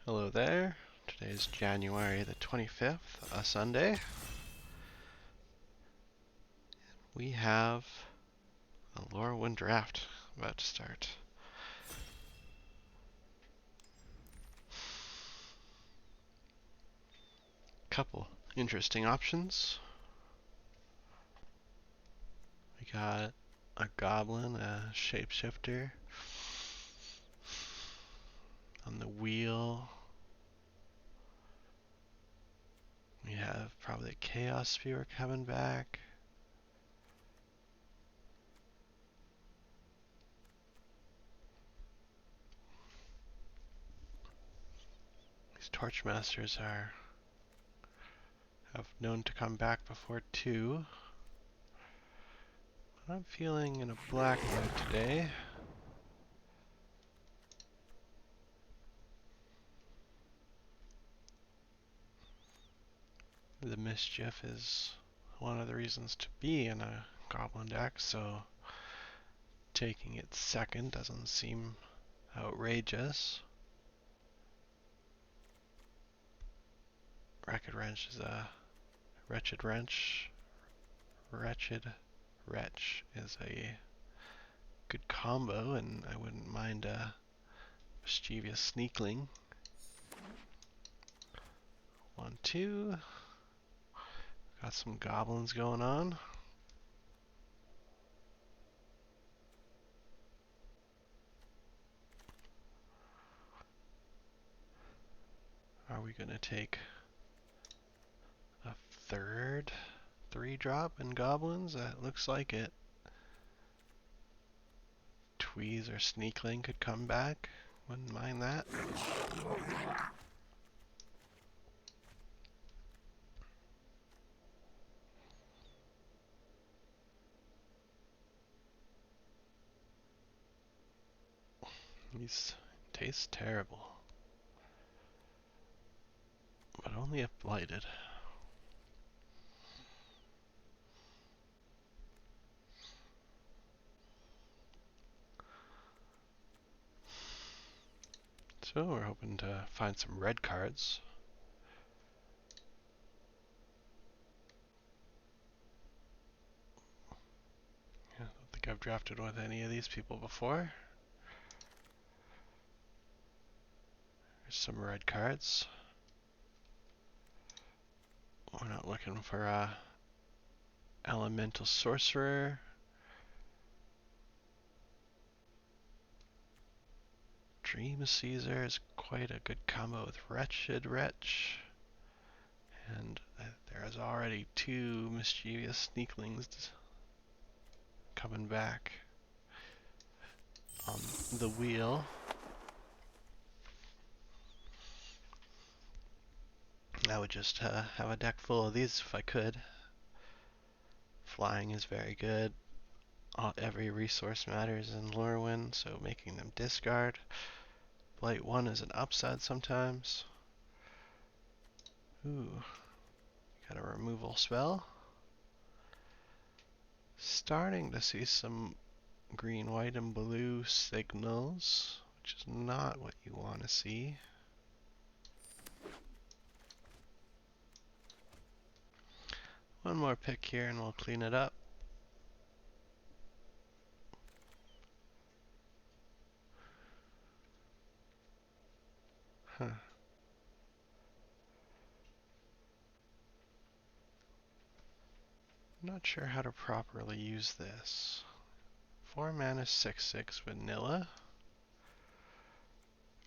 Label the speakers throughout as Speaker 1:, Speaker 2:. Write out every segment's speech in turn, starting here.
Speaker 1: Hello there. Today is January the 25th, a Sunday. We have a Lorwyn draft about to start. Couple interesting options. We got a goblin, a shapeshifter. On the wheel, we have probably a chaos spear coming back. These Torchmasters have known to come back before too. I'm feeling in a black mood today. The mischief is one of the reasons to be in a goblin deck, so taking it second doesn't seem outrageous. Wretched Wrench is a Wretched Wrench. Wretched Wretch is a good combo, and I wouldn't mind a Mischievous Sneakling. 1-2. Got some goblins going on. Are we gonna take a third 3-drop in goblins? That looks like it. Tweeze or Sneakling could come back. Wouldn't mind that. These taste terrible. But only if blighted. So we're hoping to find some red cards. I don't think I've drafted with any of these people before. There's some red cards. We're not looking for a elemental sorcerer. Dream Caesar is quite a good combo with Wretched Wretch. And there is already 2 Mischievous Sneaklings coming back on the wheel. I would just have a deck full of these if I could. Flying is very good. Every resource matters in Lorwyn, so making them discard. Blight 1 is an upside sometimes. Ooh, got a removal spell. Starting to see some green, white, and blue signals, which is not what you want to see. One more pick here and we'll clean it up. Huh. Not sure how to properly use this. 4 mana 6/6 vanilla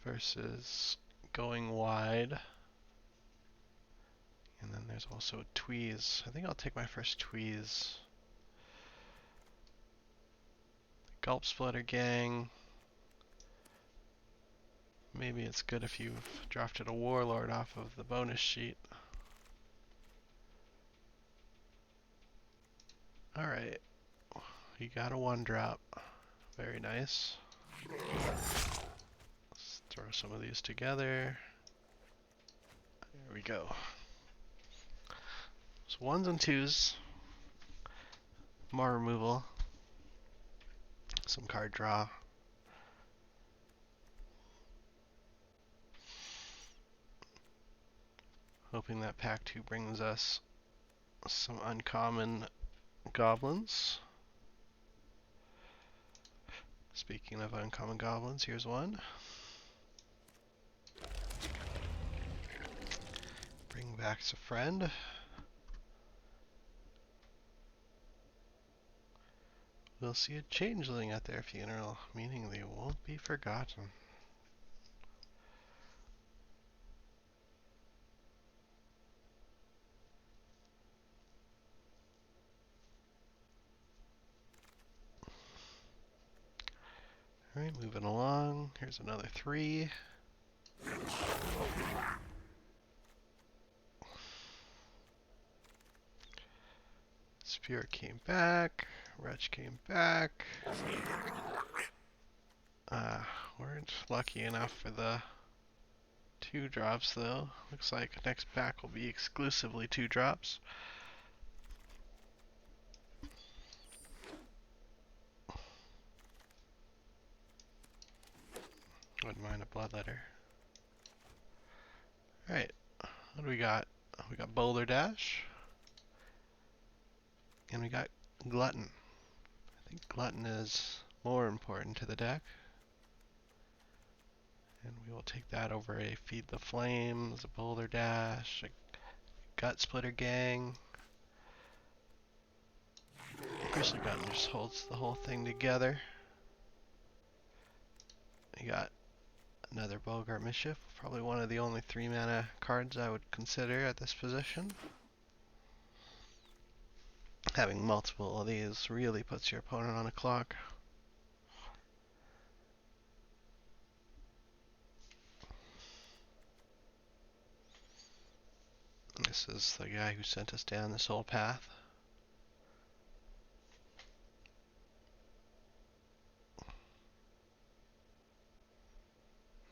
Speaker 1: versus going wide. And then there's also Tweeze. I think I'll take my first Tweeze. Gulp Splitter Gang. Maybe it's good if you've drafted a Warlord off of the bonus sheet. Alright. You got a 1-drop. Very nice. Let's throw some of these together. There we go. So 1s and 2s. More removal. Some card draw. Hoping that pack 2 brings us some uncommon goblins. Speaking of uncommon goblins, here's one. Bring back a friend. We'll see a changeling at their funeral, meaning they won't be forgotten. Alright, moving along. Here's another 3. Spirit came back. Wretch came back. Weren't lucky enough for the 2 drops though. Looks like next pack will be exclusively 2 drops. Wouldn't mind a bloodletter. Alright, what do we got? We got Boulder Dash. And we got Glutton. I think Glutton is more important to the deck. And we will take that over a Feed the Flames, a Boulder Dash, a Gut Splitter Gang. Grizzly Glutton just holds the whole thing together. We got another Bogart Mischief, probably one of the only 3 mana cards I would consider at this position. Having multiple of these really puts your opponent on a clock. This is the guy who sent us down this whole path.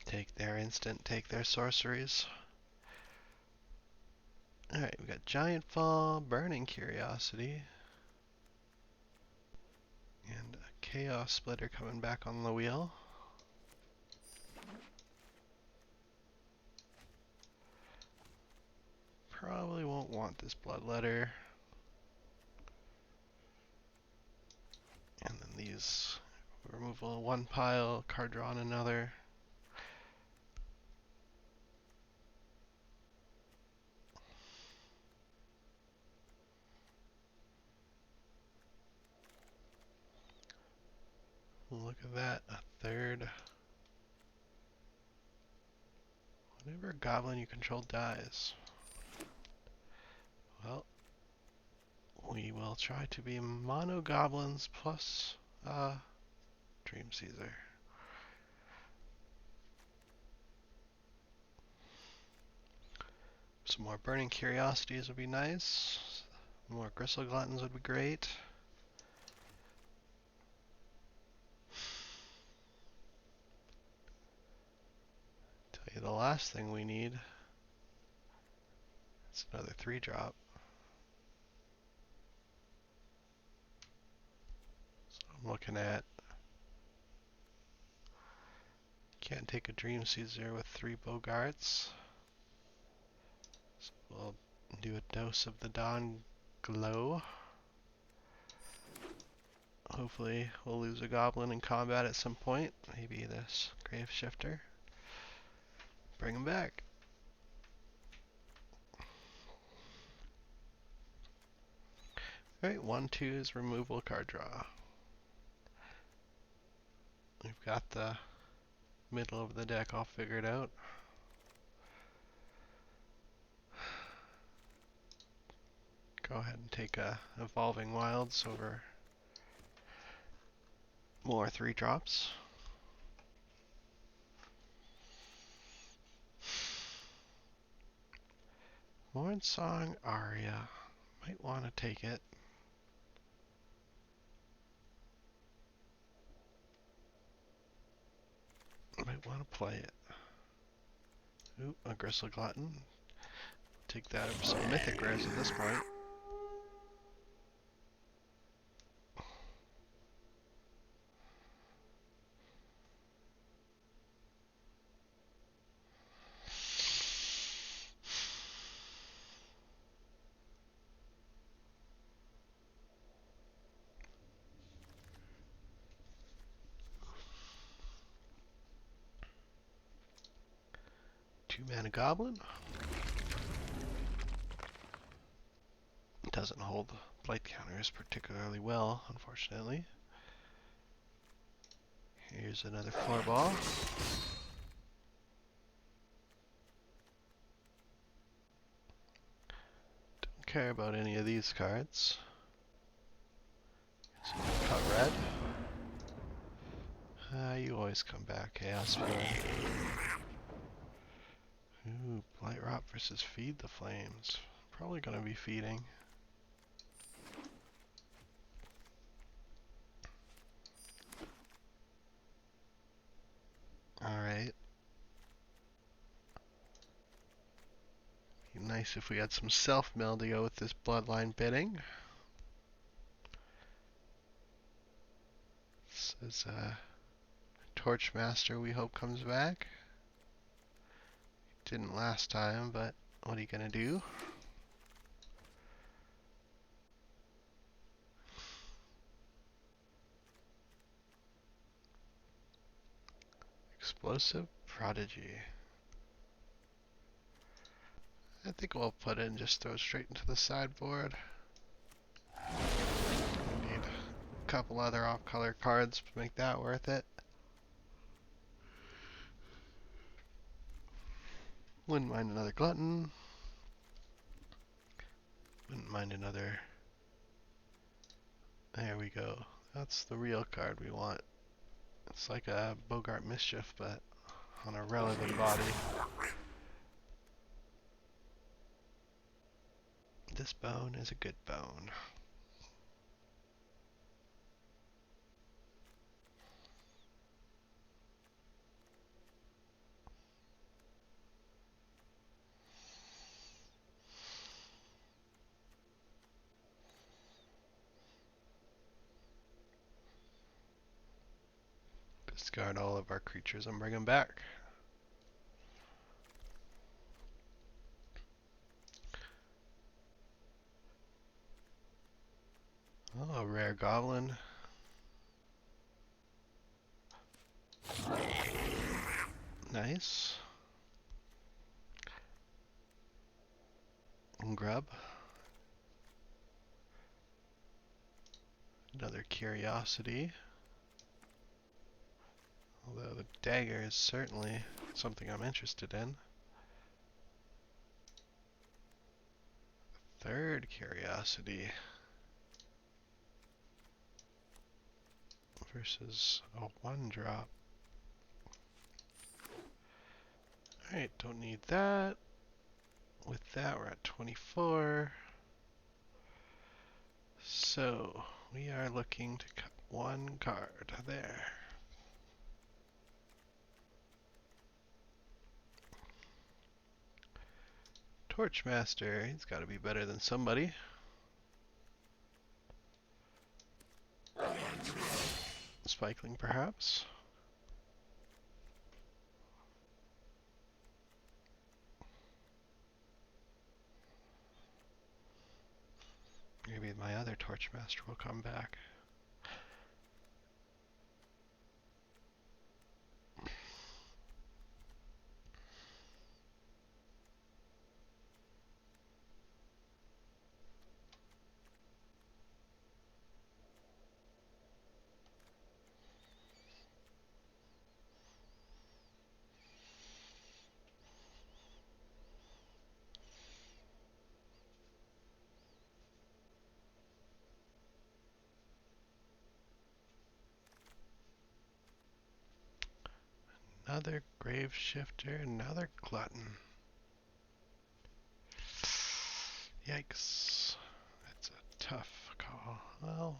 Speaker 1: Take their instant, take their sorceries. Alright, we got Giant Fall, Burning Curiosity, and a Chaos Splitter coming back on the wheel. Probably won't want this Bloodletter. And then these, removal 1 pile, card draw on another. Look at that, a 3rd. Whenever goblin you control dies. Well, we will try to be mono goblins plus Dream Caesar. Some more Burning Curiosities would be nice. More Gristle Gluttons would be great. Tell you the last thing we need. It's another 3-drop. So I'm looking at. Can't take a Dream Caesar with 3 Bogarts. So we'll do a dose of the Dawn Glow. Hopefully we'll lose a goblin in combat at some point. Maybe this Grave Shifter. Bring him back. Alright, 1/2 is removal card draw. We've got the middle of the deck all figured out. Go ahead and take a Evolving Wilds over more 3-drops. Mornsong Aria. Might want to take it. Might want to play it. Ooh, a Gristle Glutton. Take that over some Mythic Rares at this point. 2-mana goblin. Doesn't hold blight counters particularly well, unfortunately. Here's another 4-ball. Don't care about any of these cards. So cut red. You always come back, Chaos Feeling. Ooh, Blight Rot versus Feed the Flames. Probably gonna be feeding. Alright. Be nice if we had some self-mill to go with this bloodline bidding. This is Torchmaster we hope comes back. Didn't last time, but what are you gonna do? Explosive Prodigy. I think we'll put it and just throw it straight into the sideboard. We need a couple other off-color cards to make that worth it. Wouldn't mind another Glutton. Wouldn't mind another... There we go. That's the real card we want. It's like a Bogart Mischief, but on a relevant body. This bone is a good bone. Discard all of our creatures and bring them back. Oh, a rare goblin. Nice. Grub. Another curiosity. Although the dagger is certainly something I'm interested in. Third curiosity. Versus a 1-drop. Alright, don't need that. With that, we're at 24. So, we are looking to cut one card there. Torchmaster, he's got to be better than somebody. Spikeling, perhaps. Maybe my other Torchmaster will come back. Another Grave Shifter, another Glutton. Yikes. That's a tough call. Well,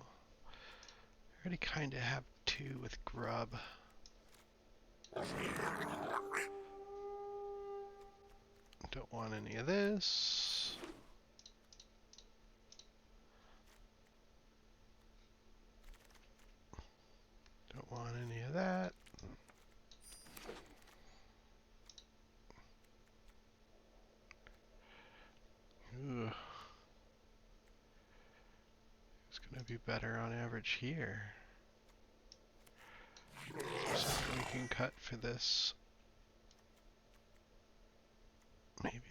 Speaker 1: I already kind of have 2 with Grub. Don't want any of this. Don't want any of that. Ooh. It's gonna be better on average here. Something we can cut for this.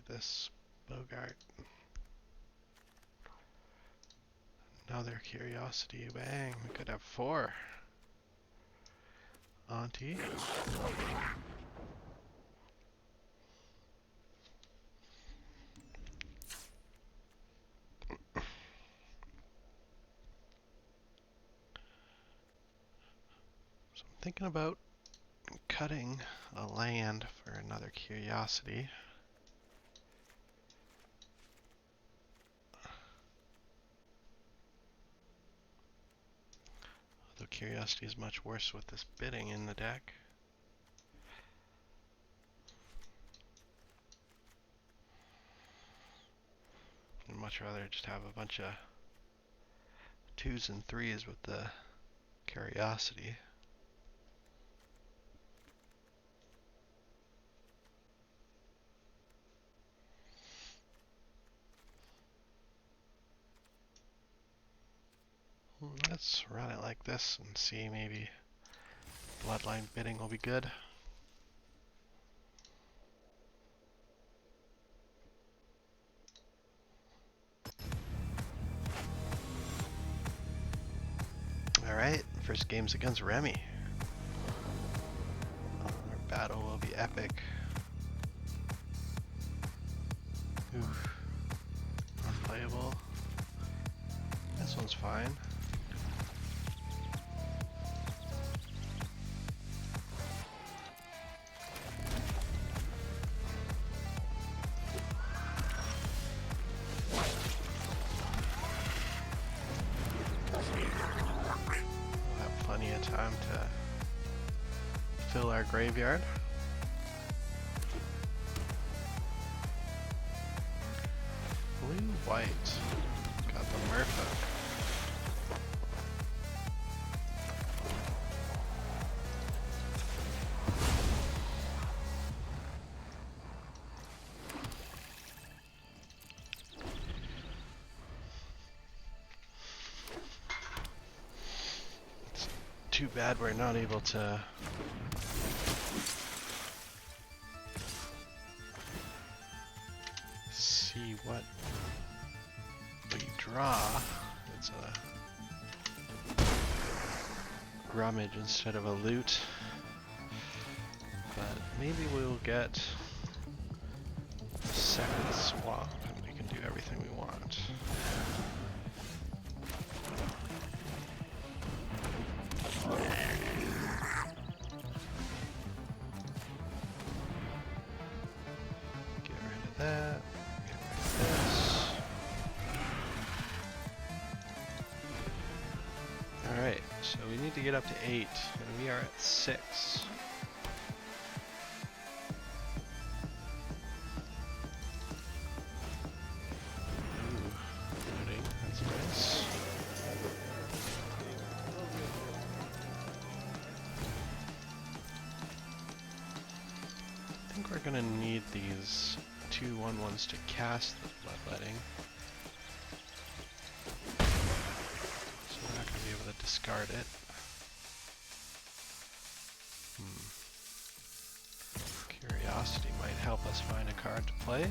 Speaker 1: this Bogart. Another curiosity. Bang. We could have 4. Auntie. So I'm thinking about cutting a land for another curiosity. Although curiosity is much worse with this bidding in the deck. I'd much rather just have a bunch of 2s and 3s with the curiosity. Let's run it like this and see, maybe bloodline bidding will be good. Alright, first game's against Remy. Our battle will be epic. Oof. Unplayable. This one's fine. Time to fill our graveyard. Blue, white. Got the Merfolk. Too bad we're not able to see what we draw. It's a Grummage instead of a loot. But maybe we'll get a second swamp and we can do everything we want. Get up to 8, and we are at 6. Ooh, loading, that's nice. I think we're gonna need these 2/1/1s to cast the Bloodletting. So we're not gonna be able to discard it. Curiosity might help us find a card to play.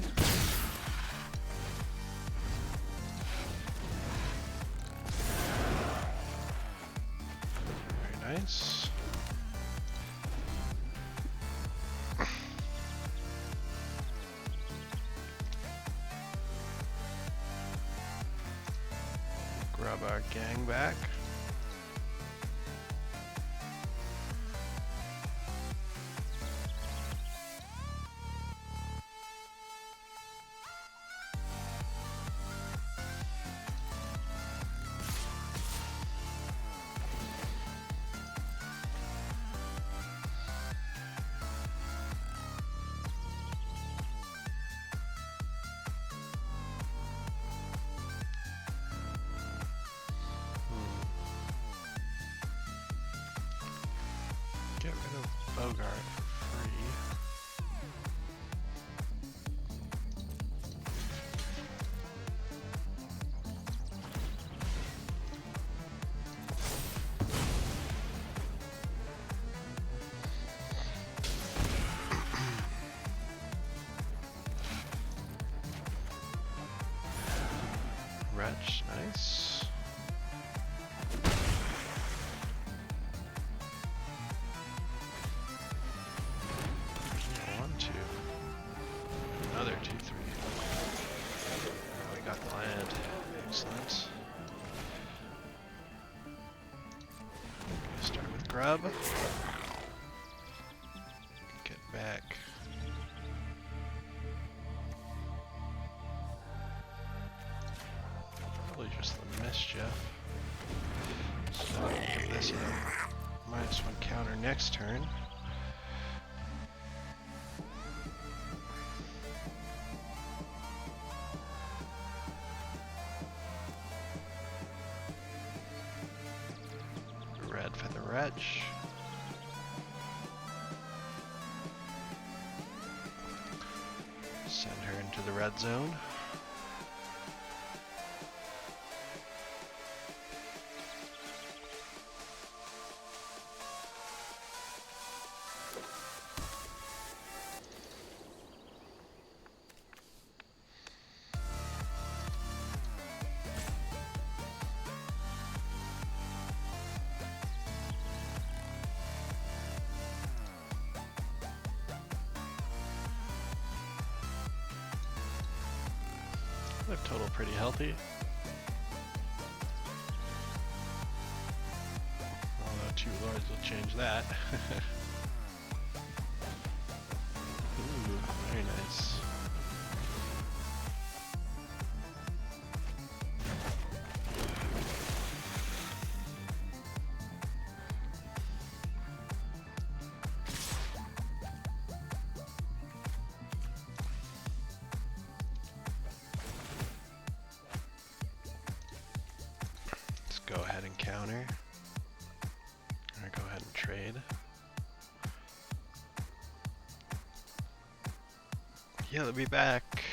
Speaker 1: Very nice. Grab our gang back. Get rid of Bogart for free. Wretch, nice. One, two. Another 2, 3. Now we got the land. Excellent. Start with grub. Get back. Probably just the mischief. So give this a -1 counter next turn. Red for the wretch. Send her into the red zone. They're total pretty healthy. Although 2 lords will change that. Ooh, very nice. Go ahead and counter, or go ahead and trade. Yeah, they'll be back.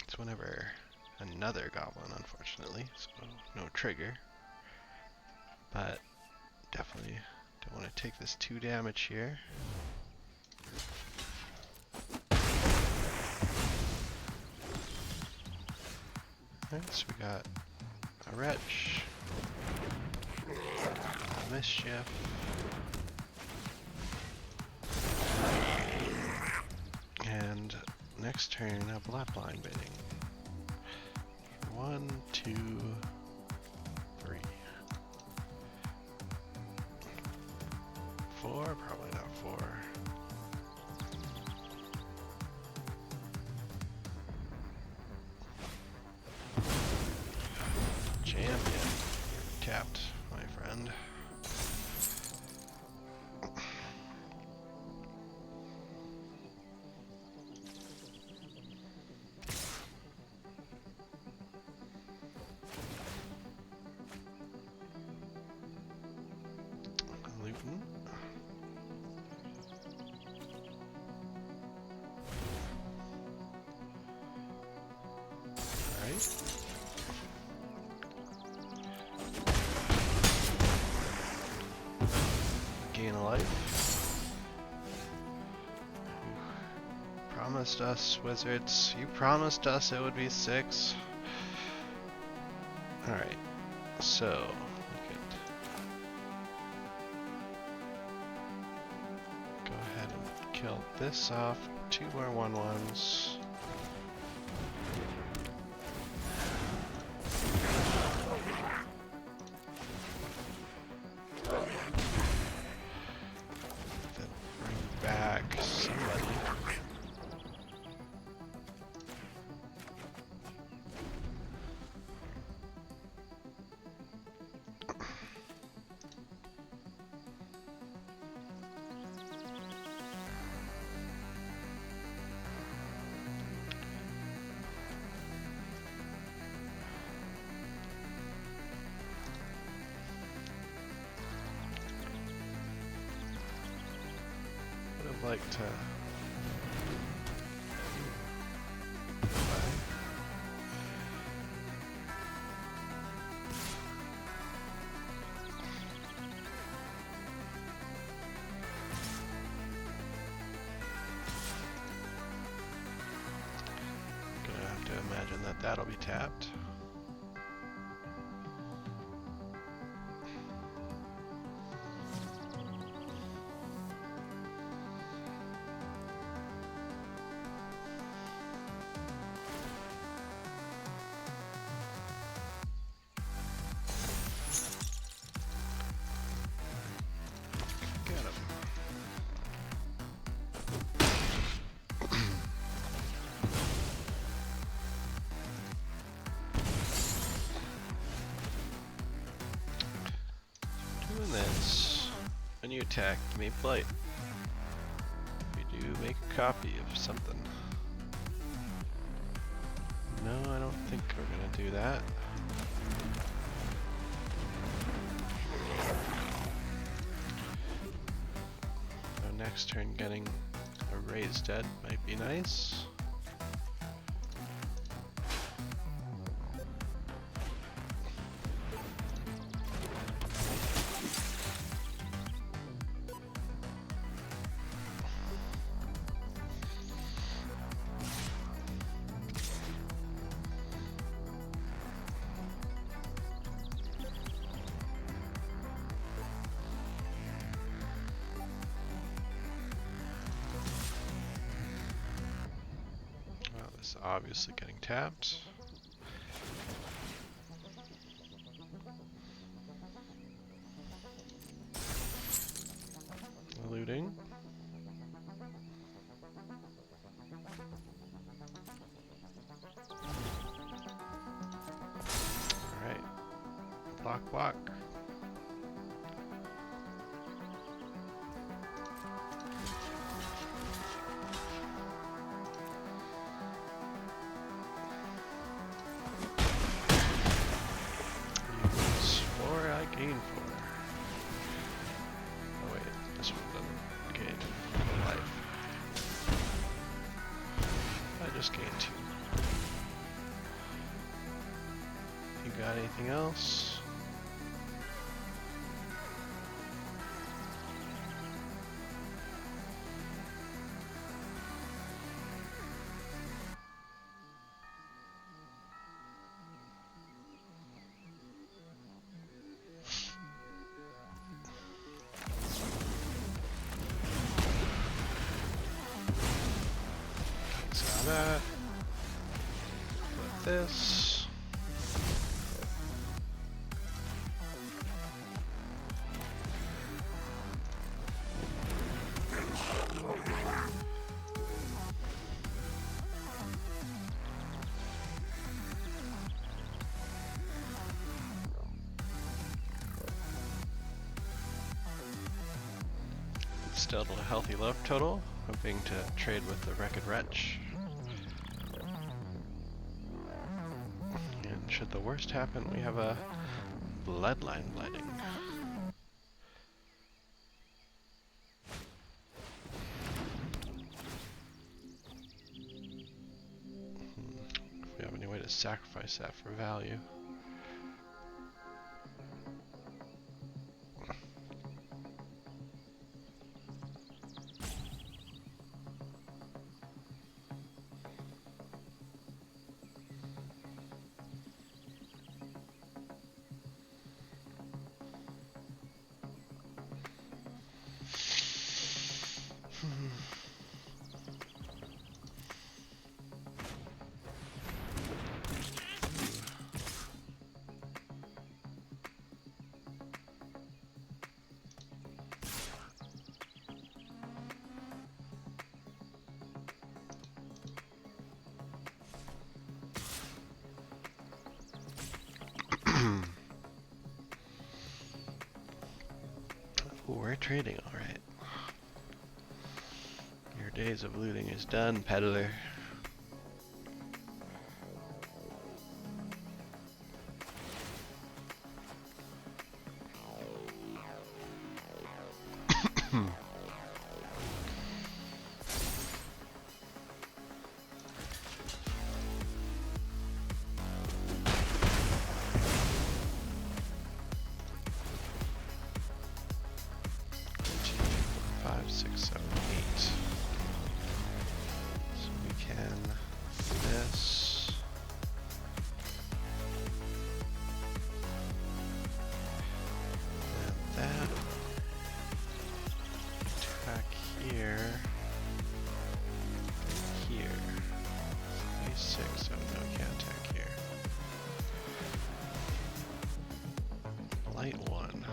Speaker 1: It's whenever another goblin, unfortunately, so no trigger. But definitely don't want to take this 2 damage here. Alright, so we got a wretch, a mischief, and next turn a bloodline bidding. 1, 2, 3. 4, probably not 4. Champion. Tapped, my friend. Luton. Alright. Gain a life. Promised us, wizards. You promised us it would be 6. Alright, so we could go ahead and kill this off. 2 more 1/1s. Like to imagine that that'll be tapped. Get him. Doing this. When you attack, give me blight. We do make a copy of something. No, I don't think we're gonna do that. So next turn getting a raised dead might be nice. Obviously getting tapped. Looting. Alright. Block. Gain 4. Oh wait, this one doesn't gain life. I just gained 2. You got anything else? That. Put this. Still a healthy love total, hoping to trade with the Wrecked Wretch. Should the worst happen, we have a bloodline blighting. If we have any way to sacrifice that for value. We're trading, alright. Your days of looting is done, peddler. here. Here. Phase 6, so no can't attack here. Light 1.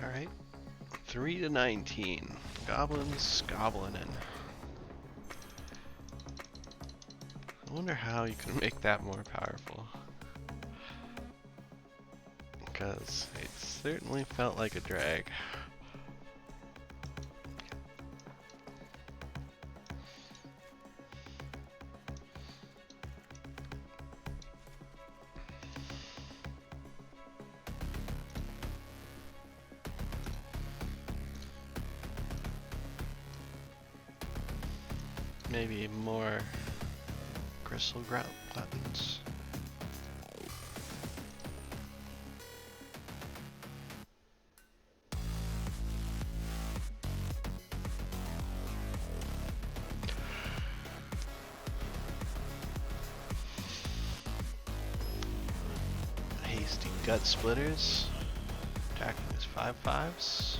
Speaker 1: Alright. 3 to 19. Goblins goblinin'. I wonder how you can make that more powerful. Because it certainly felt like a drag. Maybe more crystal grout buttons. Hasty gut splitters. Attacking is 5/5s.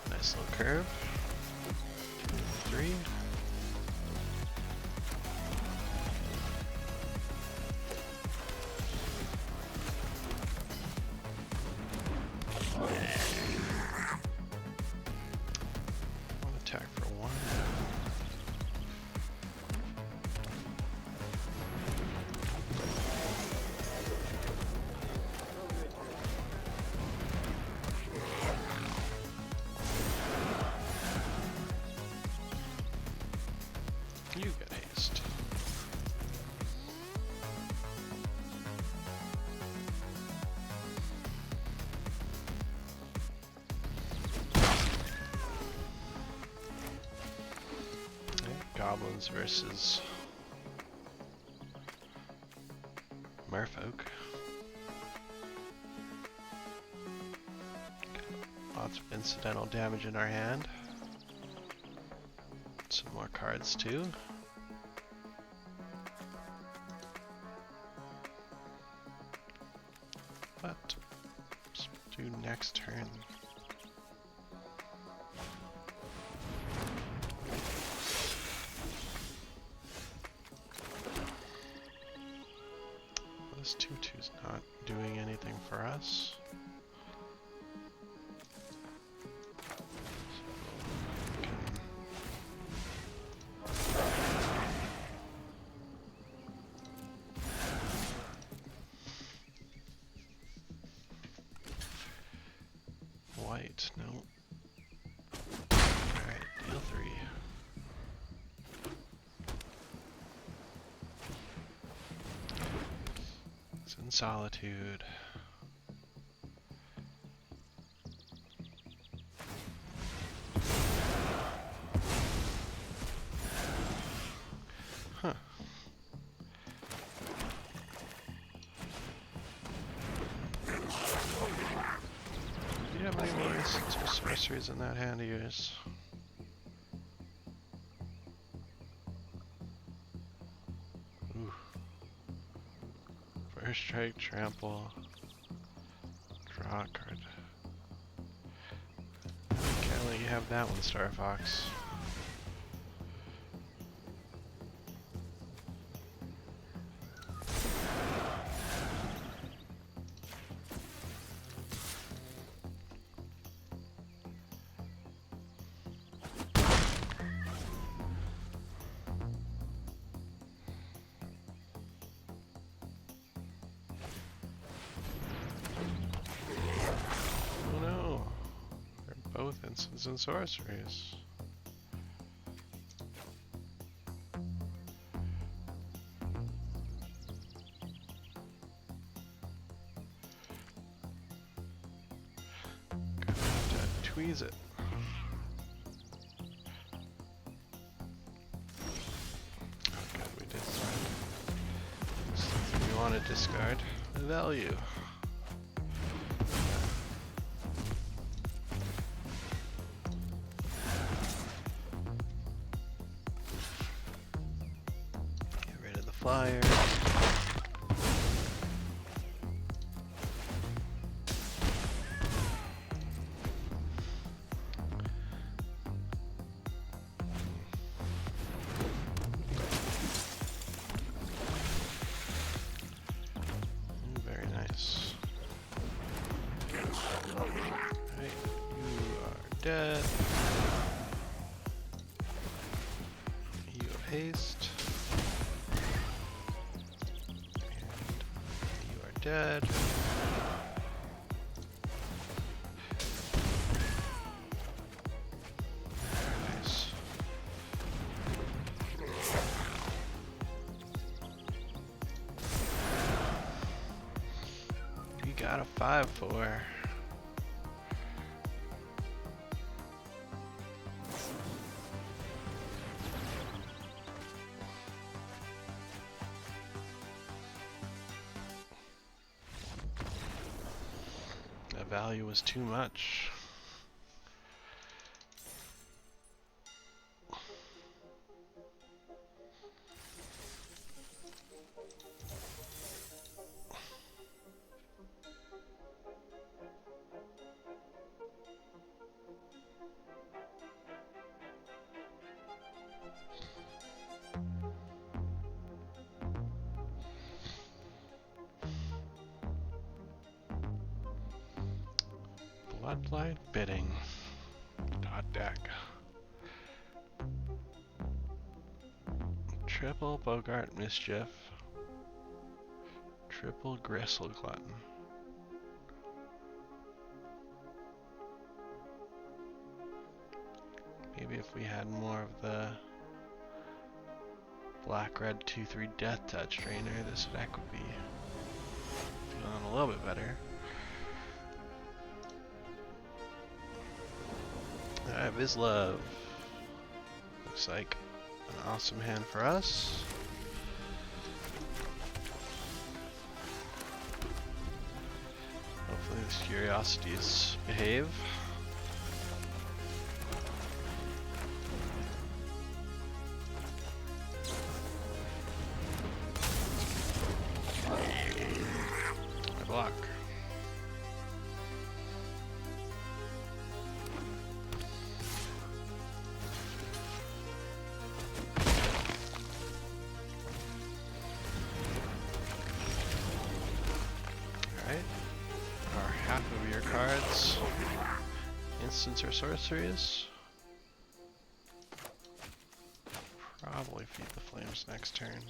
Speaker 1: Nice little curve. 2, 3. One attack for 1. You get aced. Okay, goblins versus merfolk. Lots of incidental damage in our hand. Some more cards too. But let's do next turn. This 2/2's not doing anything for us. White, no. Alright, deal 3. It's in solitude. Huh. Do you have any more instants or sorceries in that hand of yours? Ooh. First strike, trample, draw a card. Can't let you have that one, Star Fox. both instants and sorceries. Gonna have to tweeze it. Okay, we discard. Something we want to discard. A value. Flyer. Very nice. Right, you are dead. You have haste. Dead. Nice. We got a 5/4. Value was too much. Bloodlight bidding. Dot deck. Triple Bogart Mischief. Triple Gristle Glutton. Maybe if we had more of the black-red 2/3 Death Touch Drainer, this deck would be feeling a little bit better. Alright, Vizlov. Looks like an awesome hand for us. Hopefully these curiosities behave. I block. Cards, instants or sorceries. Probably feed the flames next turn.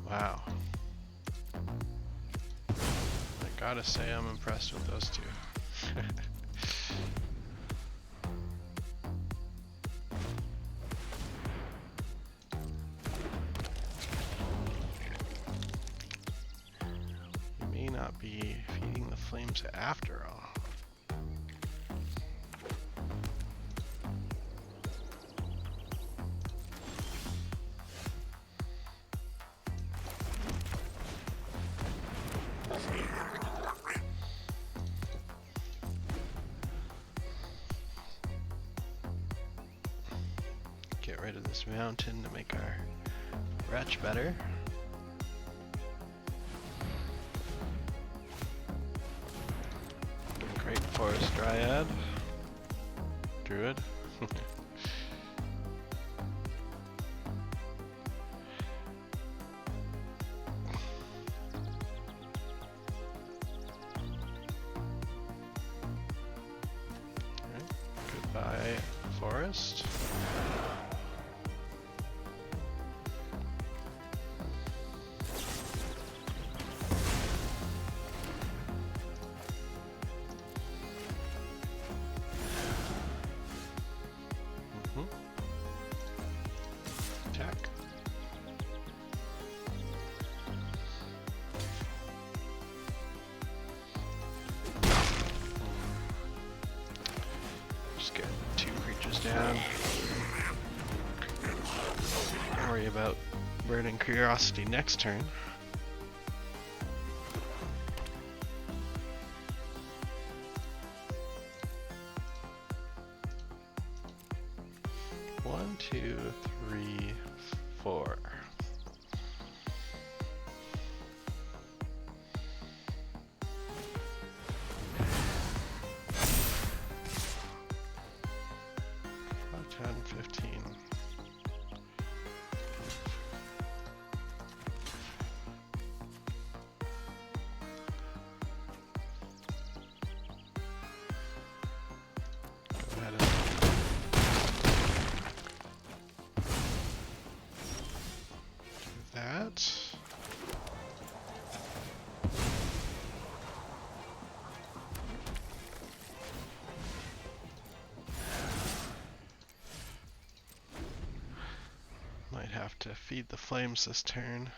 Speaker 1: Wow. I gotta say I'm impressed with those two. Be feeding the flames after all. Get rid of this mountain to make our wretch better. Great Forest Dryad. Druid. Alright, goodbye, Forest. down. Don't worry about burning curiosity next turn. One, two, three, four. Might have to feed the flames this turn.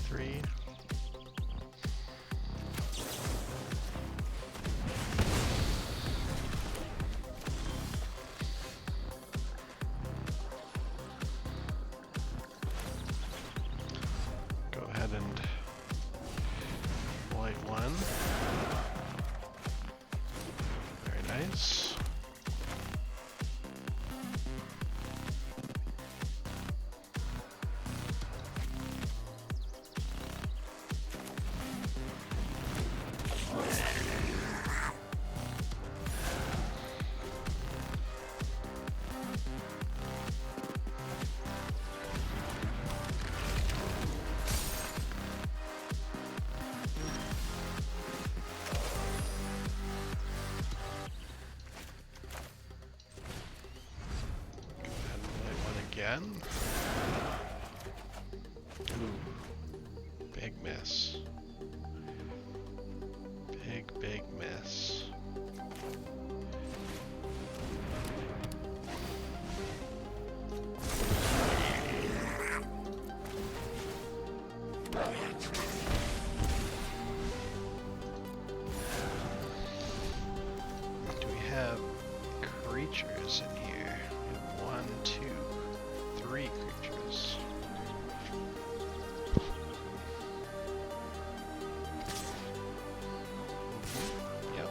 Speaker 1: Three. Go ahead and white one. Very nice. Again. Ooh, big miss. Big miss. Do we have creatures in here? One, two. Three creatures. Yep.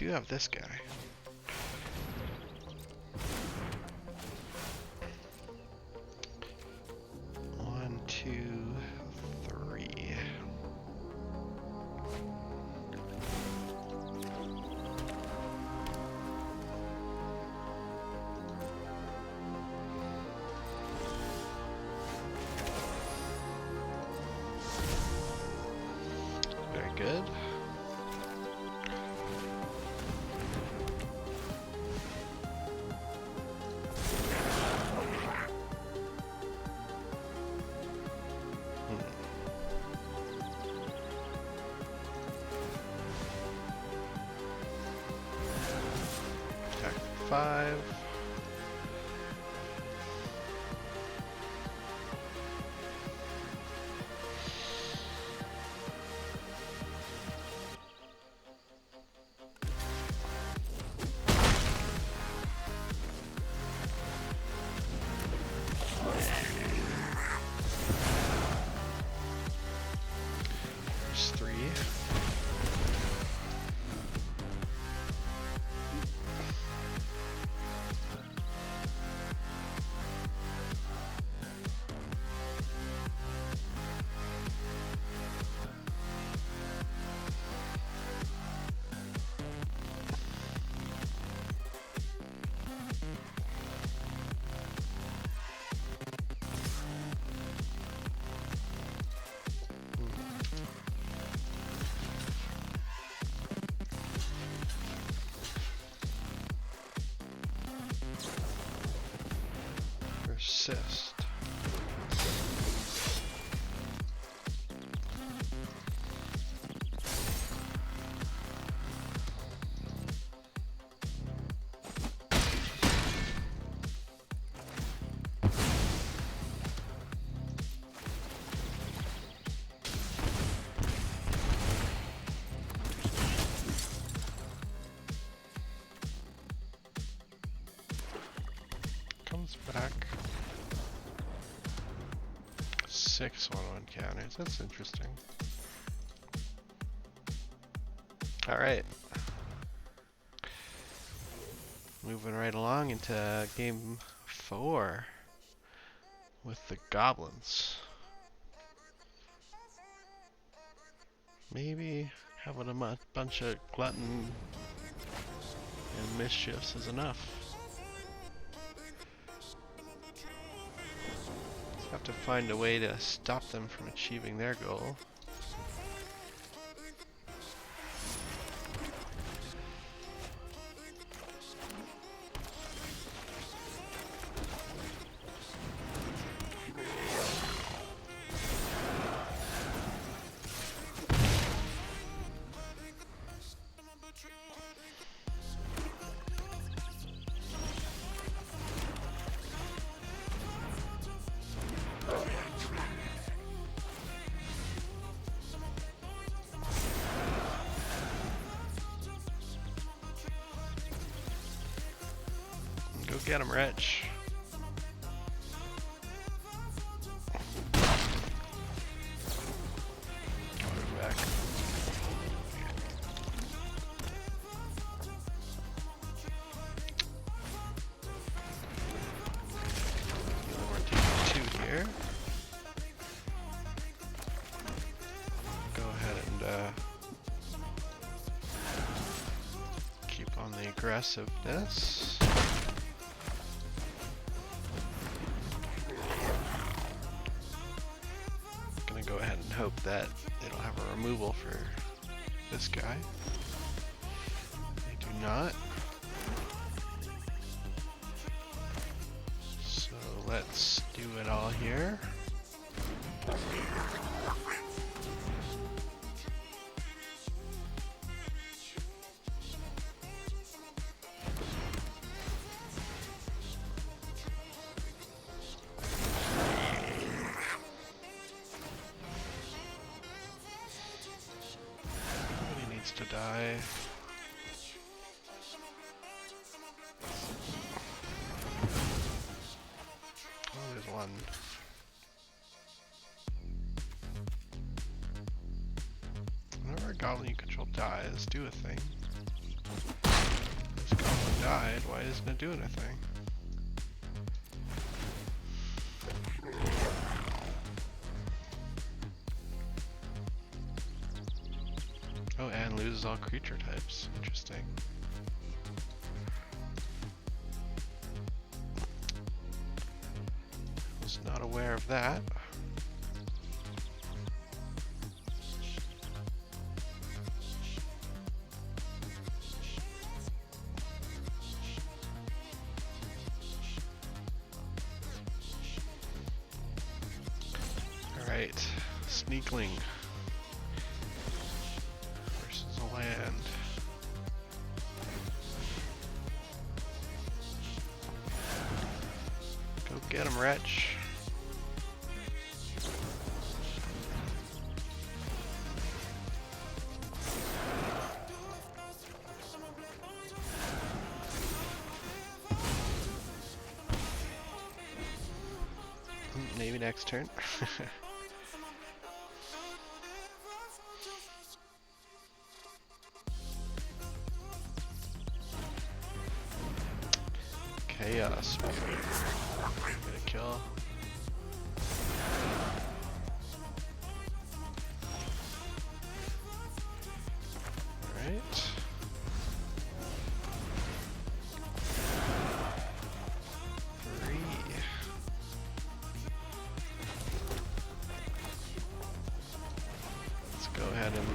Speaker 1: do have this guy. One, two, three. Very good. Attack 5. There's 3. Persist. Comes back. 6 1/1 counters. That's interesting. Alright. Moving right along into game 4 with the goblins. Maybe having a bunch of glutton and mischiefs is enough. Have to find a way to stop them from achieving their goal. Go get him, Rich. Back. We're taking 2 here. Go ahead and keep on the aggressiveness. Go ahead and hope that they don't have a removal for this guy. They do not. So let's do it all here. To die. Oh, there's one. Whenever a goblin you control dies, do a thing. died. Why isn't it doing anything? Oh, and loses all creature types. Interesting. Was not aware of that. Alright, Sneakling versus a land. Go get him, Wretch. Maybe next turn. Chaos. Gonna kill. Alright. Let's go ahead and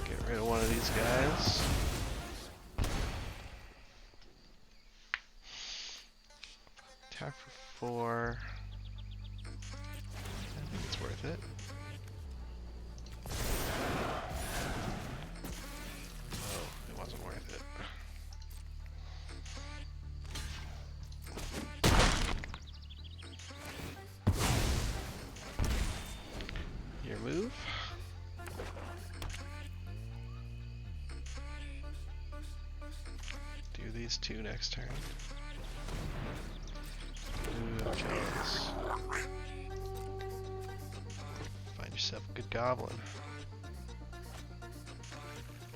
Speaker 1: get rid of one of these guys. Attack for 4. I think it's worth it. Oh, it wasn't worth it. Your move. Do these two next turn. Ooh, I'm jealous. Find yourself a good goblin.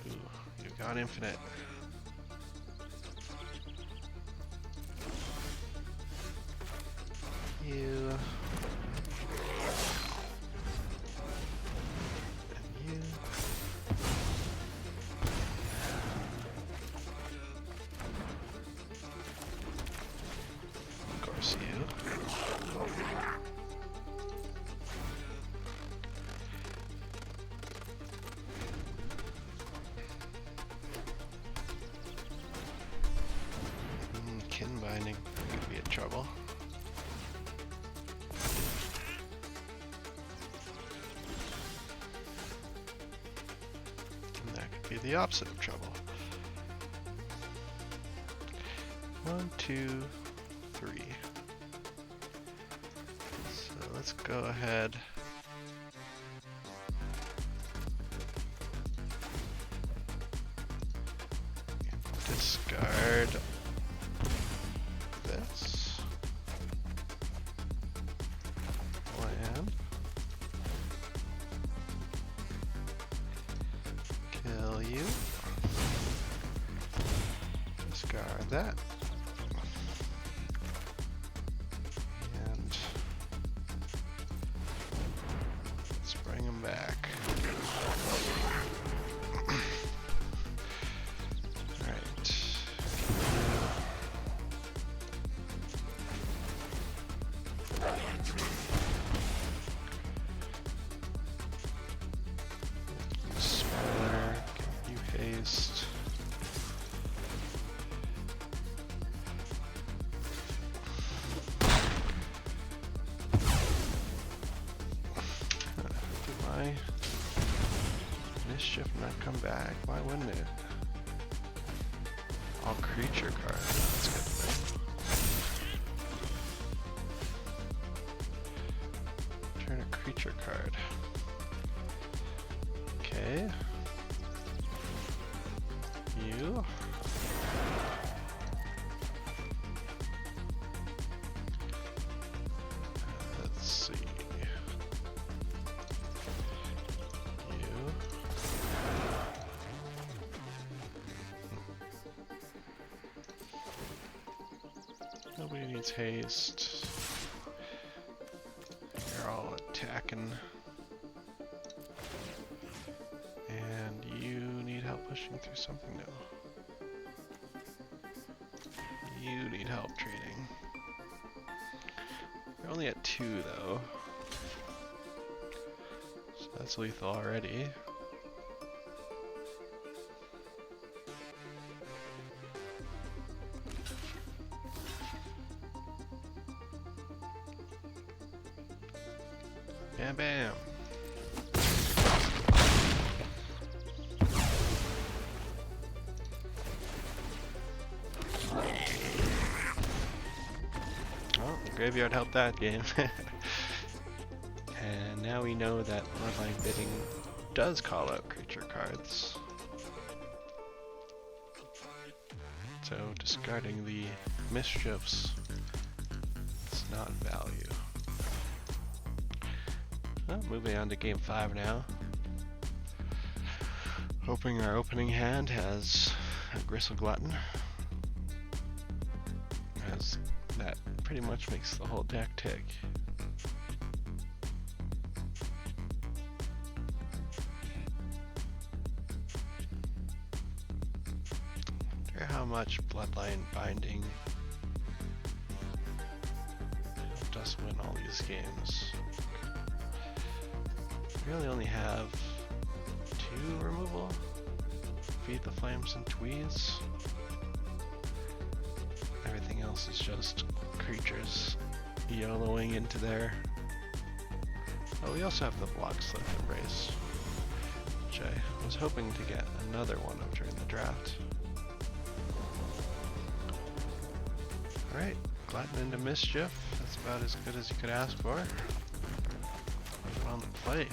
Speaker 1: Ooh, you've got infinite. You. And you. Of course you. Kin binding could be in trouble. And that could be the opposite of trouble. 1, 2, 3. So let's go ahead. Discard this. Land. Kill you. Discard that. And let's bring him back. Alright. You smaller, you haste. Did my mischief not come back? Why wouldn't it? All creature cards. That's a good thing. Turn a creature card. Okay. You. Let's see. You. needs haste. You're all attacking. And you need help pushing through something new. You need help trading. We're only at 2 though. So that's lethal already. Bam bam. Oh, the graveyard helped that game. And now we know that Bloodline Bidding does call out creature cards. So discarding the mischiefs is not value. Well, moving on to game 5 now. Hoping our opening hand has a Gristle Glutton, as that pretty much makes the whole deck tick. I wonder how much Bloodline Binding helped us win all these games. We really only have 2 removal. Feed the Flames and Tweeze. Everything else is just creatures YOLOing into there. Oh, we also have the Block Slip Embrace, which I was hoping to get another one of during the draft. Alright, Glutton into Mischief. That's about as good as you could ask for. On the play.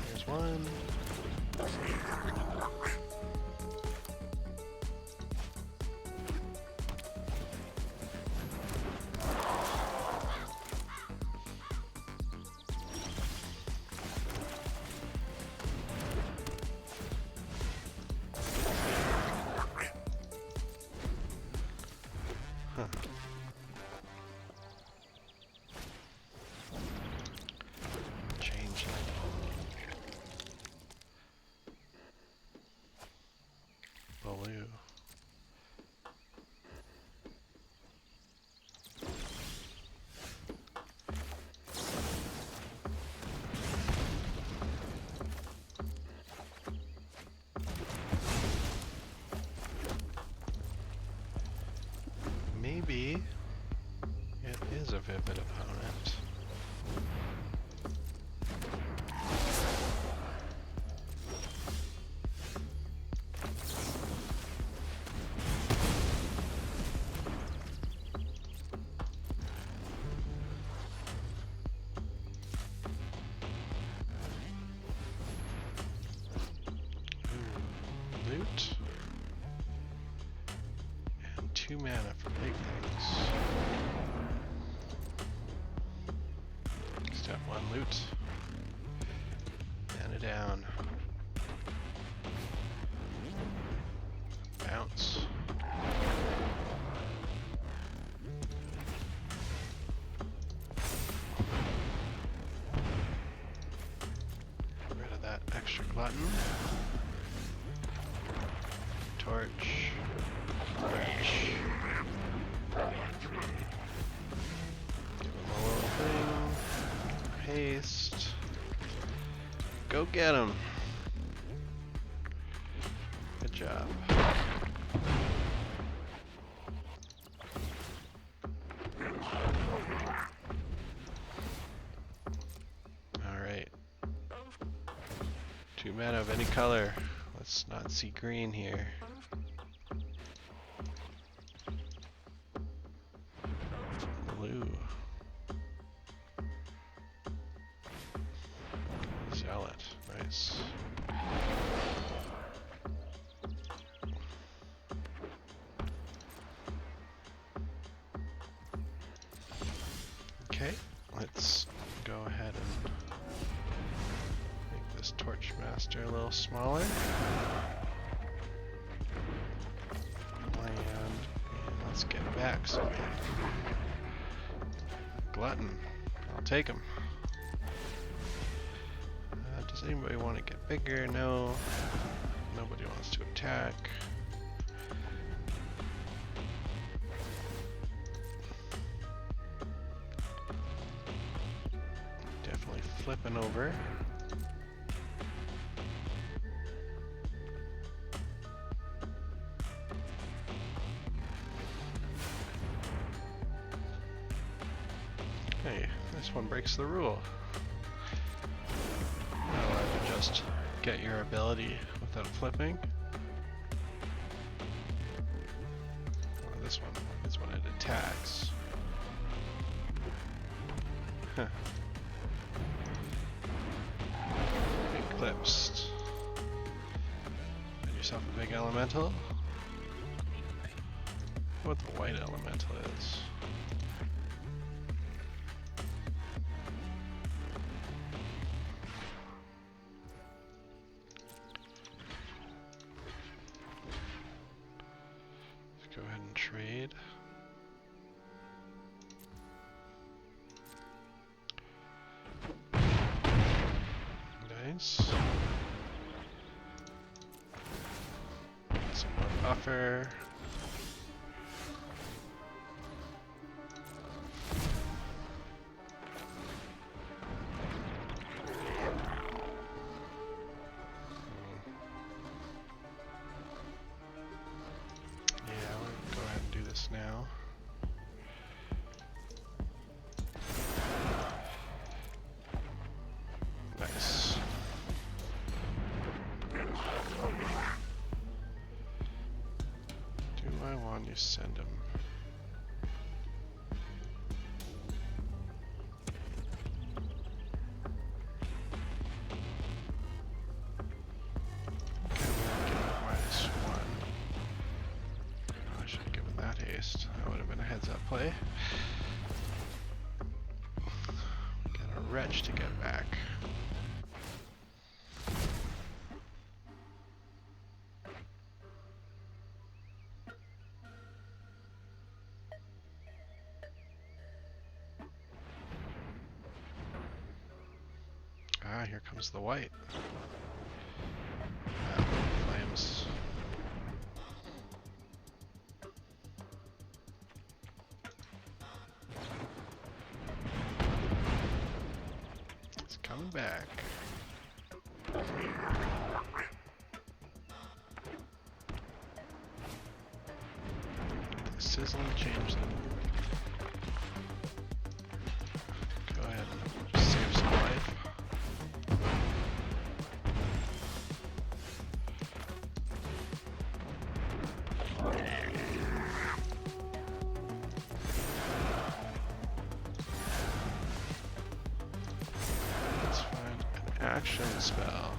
Speaker 1: Here's one. Huh. Blue. Maybe it is a Vivid Opponent. Loot. And 2 mana for big things. Step 1 loot. Mana down. Bounce. Get rid of that extra glutton. Torch. Torch. Give him a little thing. Haste. Go get him. Good job. Alright. 2 mana of any color. Let's not see green here. Blue. Sell it. Nice. Okay, let's go ahead and make this Torchmaster a little smaller. Land. attacks. Glutton. I'll take him. Does anybody want to get bigger? No. Nobody wants to attack. Definitely flipping over. Hey, this one breaks the rule. Not allowed to just get your ability without flipping. Oh, this one it attacks. Huh. Eclipsed. Find yourself a big elemental. What the white elemental is. Let's go ahead and trade. Nice. Some more buffer. Now. Nice. Do I want to send him? That would have been a heads-up play. Got a wretch to get back. Ah, here comes the white. Flames. Coming back. Sizzling change them. Go ahead and just save some life. Action spell.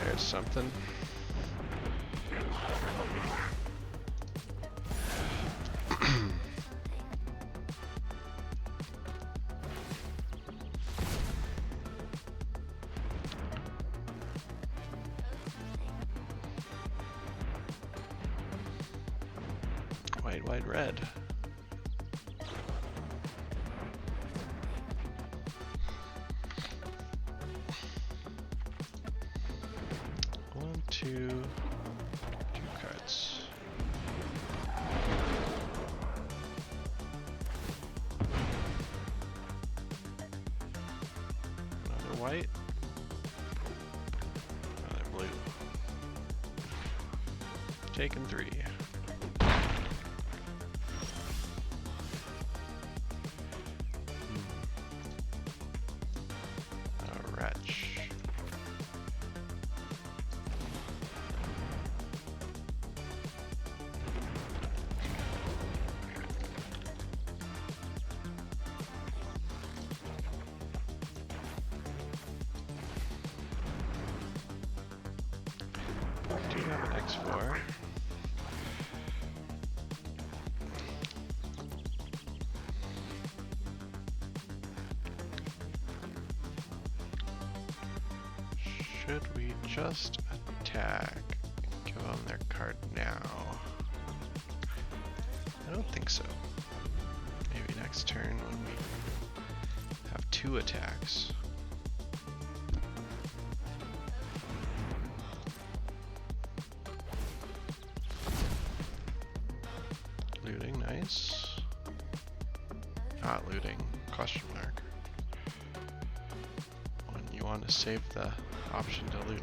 Speaker 1: There's something. White, red. One, two cards. Another white. Another blue. Taking 3. Do you have an X4? Should we just attack? Give them their card now. I don't think so. Maybe next turn when we have 2 attacks. Looting, nice. Not looting, question mark. When you want to save the option to loot.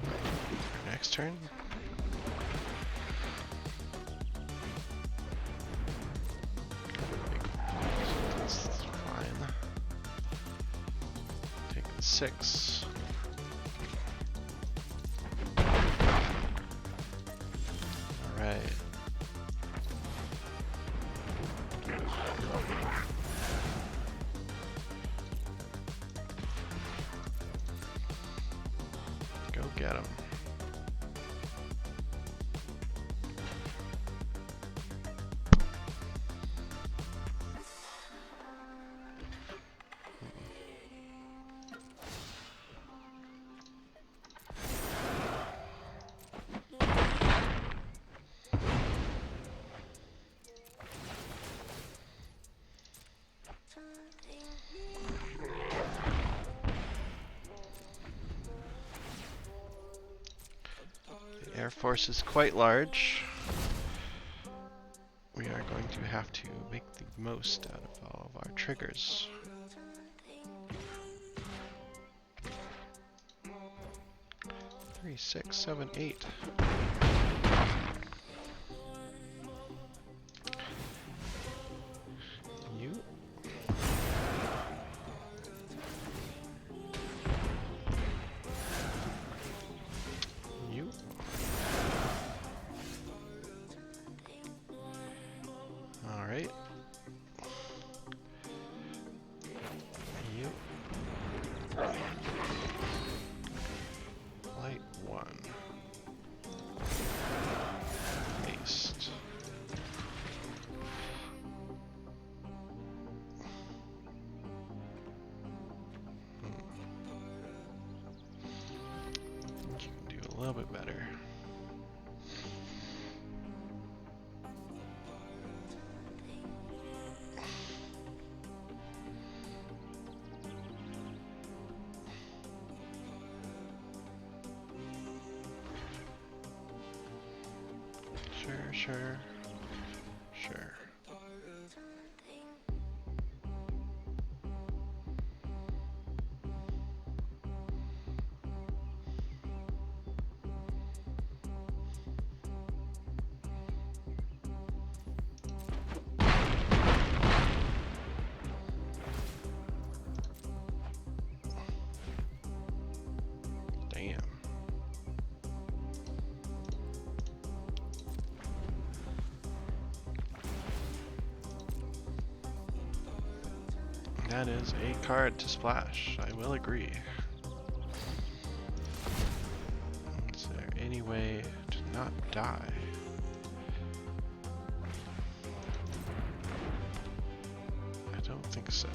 Speaker 1: For next turn. That's fine. Take the 6. Alright. Go get him. The Air Force is quite large. We are going to have to make the most out of all of our triggers. Three, 6, 7, 8. You. You. All right. You. Light 1. Haste. You can do a little bit better. Sure. Damn. That is a card to splash, I will agree. Is there any way to not die? I don't think so.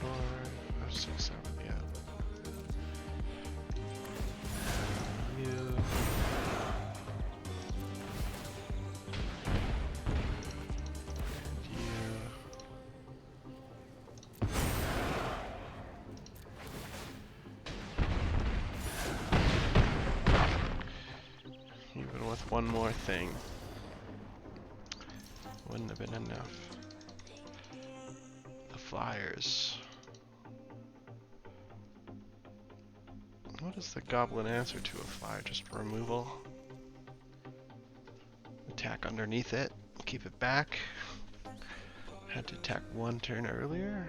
Speaker 1: 4, 5, 6, 7, yeah. You. Even with one more thing, wouldn't have been enough. The flyers. What is the goblin answer to a flyer? Just removal? Attack underneath it, keep it back. Had to attack 1 turn earlier.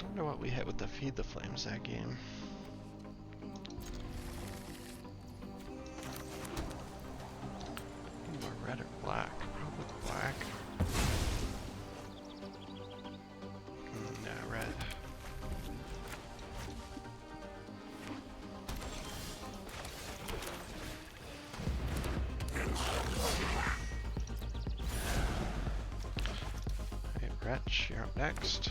Speaker 1: I wonder what we hit with the Feed the Flames that game. More red or black? Probably black. Nah, red. up next.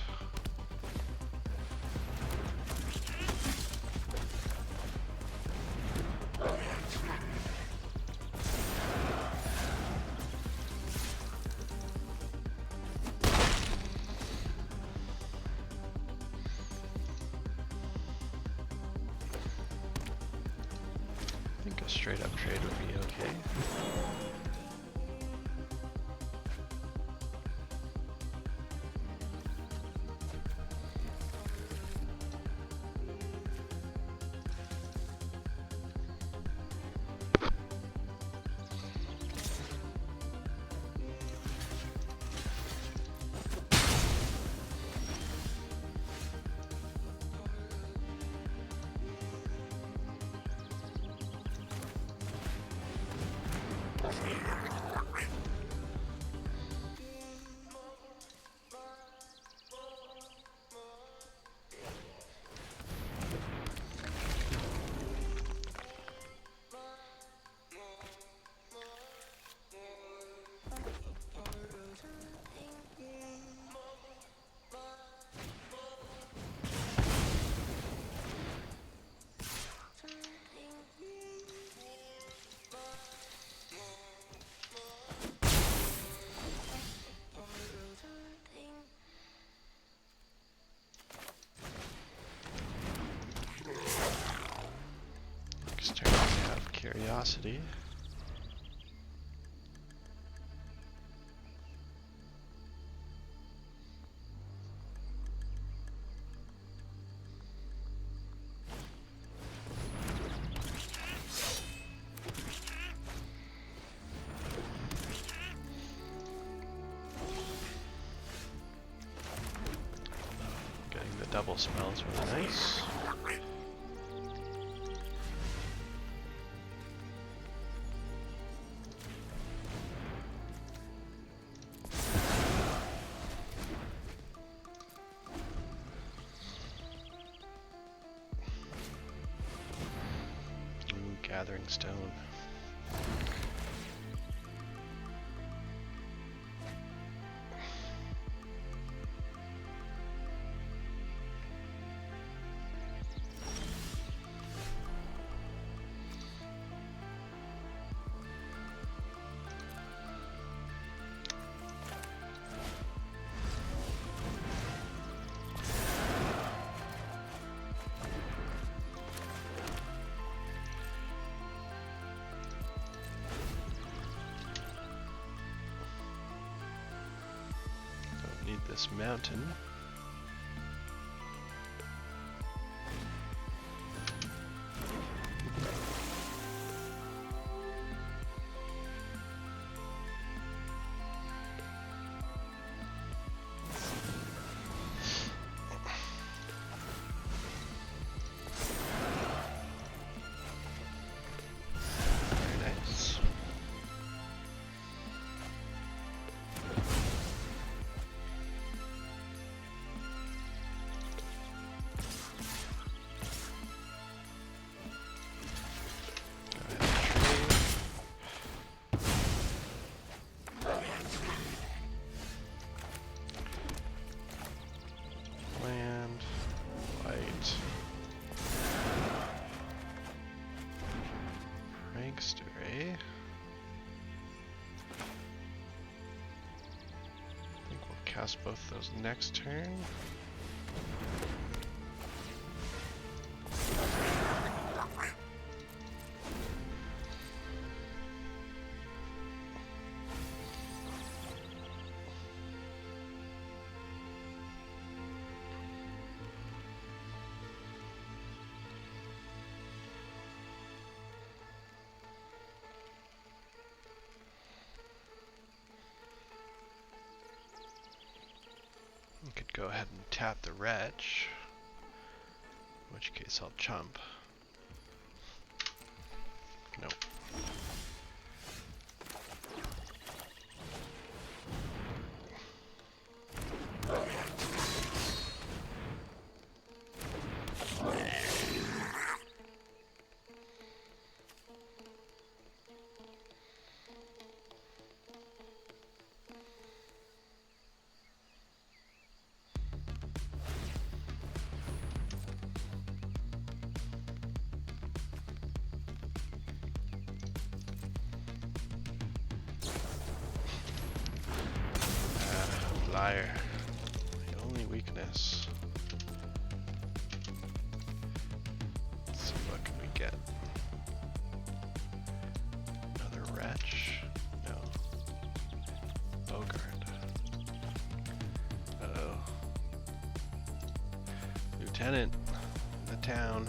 Speaker 1: I think a straight up trade would be okay. Next turn we have Curiosity. Getting the double smells really nice. Gathering Stone. Need this mountain. Very nice. Cast both those next turn. We could go ahead and tap the wretch, in which case I'll chump. Nope. desire. The only weakness. Let's see, what can we get? Another wretch? No. Bogart. Uh-oh. Lieutenant in the town.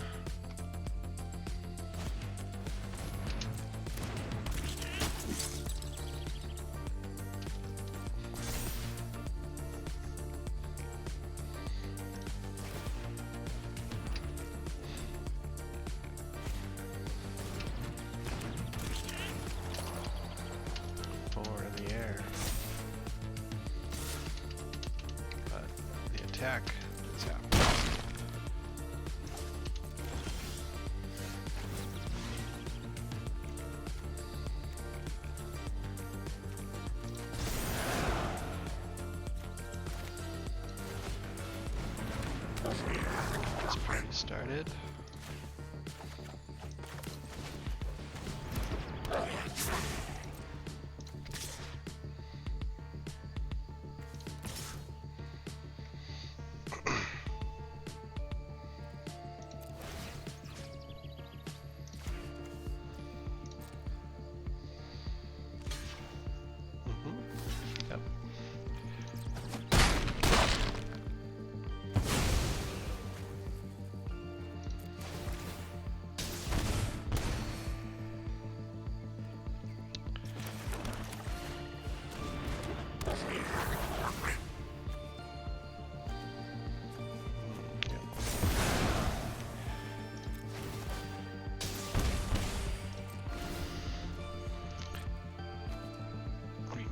Speaker 1: Attack is out. This party started.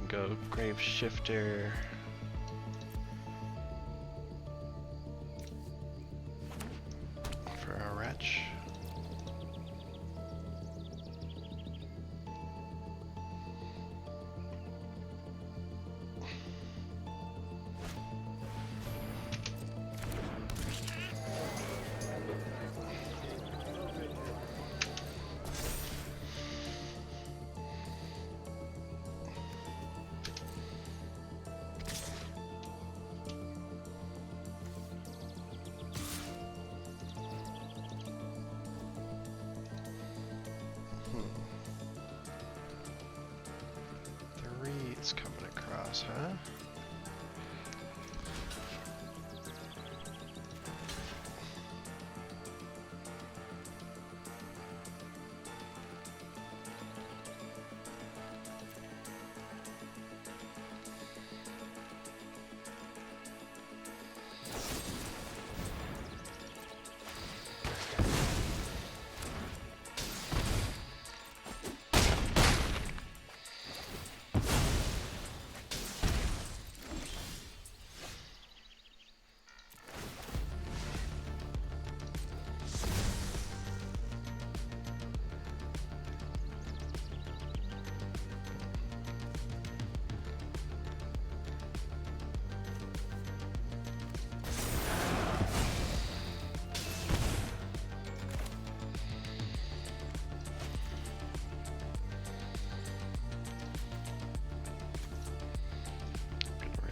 Speaker 1: Go Grave Shifter. For a wretch. It's coming across, huh?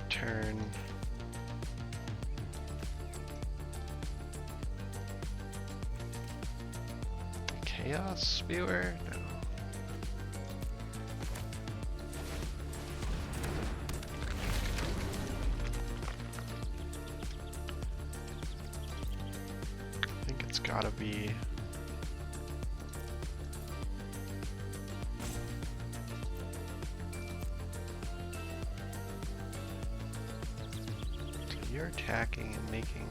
Speaker 1: Turn. Chaos Spewer? No. I think it's gotta be. You're attacking and making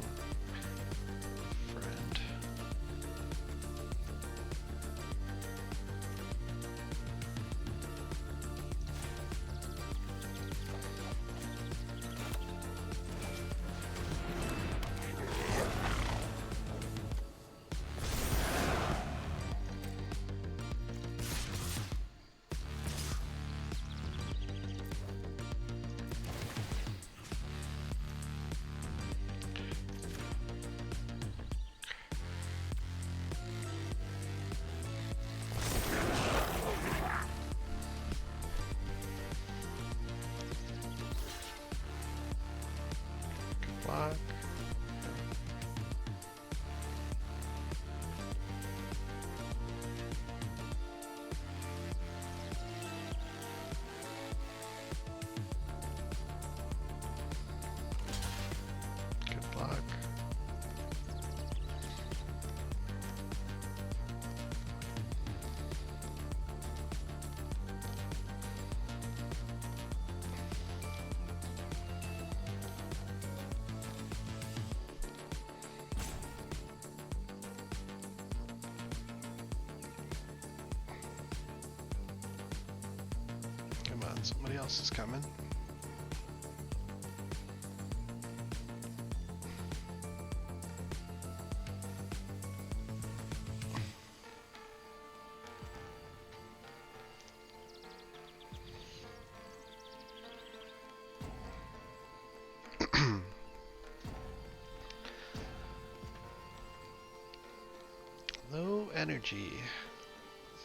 Speaker 1: friend. Somebody else is coming. Low energy.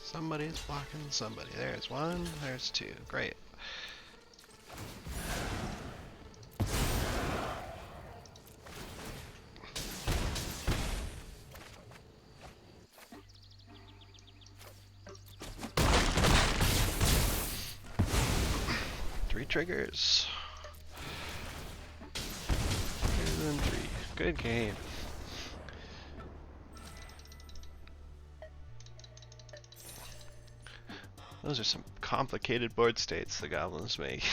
Speaker 1: Somebody's blocking somebody. There's one, there's two. Great. Three triggers. Greater than three. Good game. Those are some complicated board states the goblins make.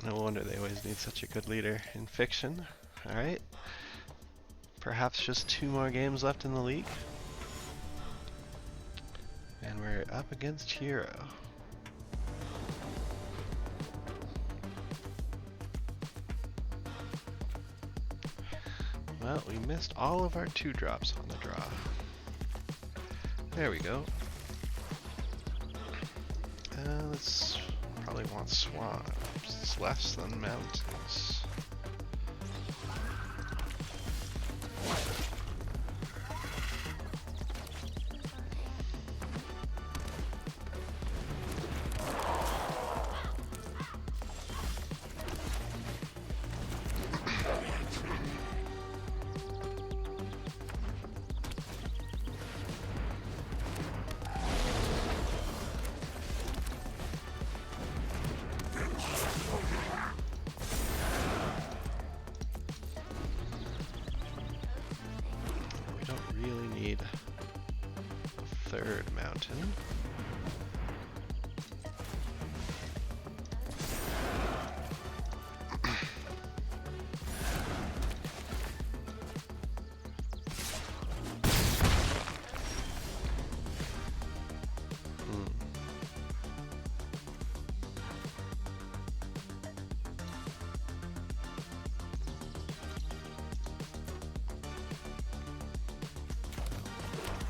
Speaker 1: No wonder they always need such a good leader in fiction. Alright. Perhaps just 2 more games left in the league. And we're up against Hero. Well, we missed all of our 2-drops on the draw. There we go. Let's probably want swamps. It's less than mountains. Third mountain.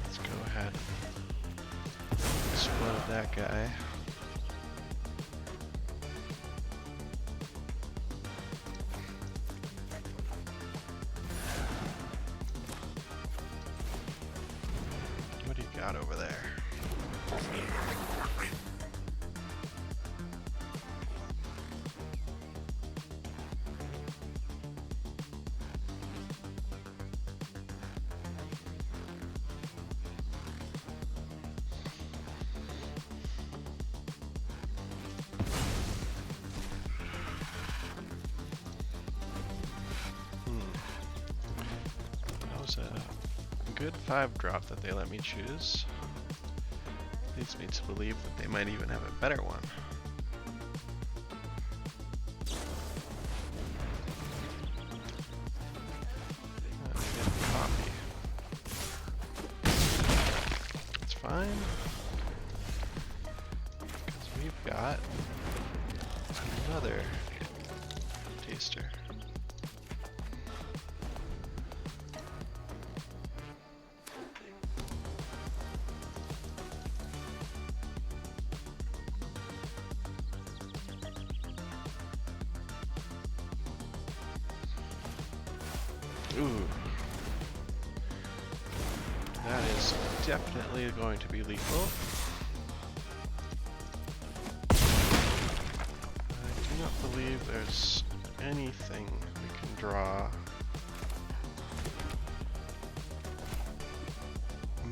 Speaker 1: Let's go ahead. Explode that guy. What do you got over there? A good 5-drop that they let me choose. Leads me to believe that they might even have a better one. Coffee. It's fine. Because we've got another taster. Ooh. That is definitely going to be lethal. I do not believe there's anything we can draw.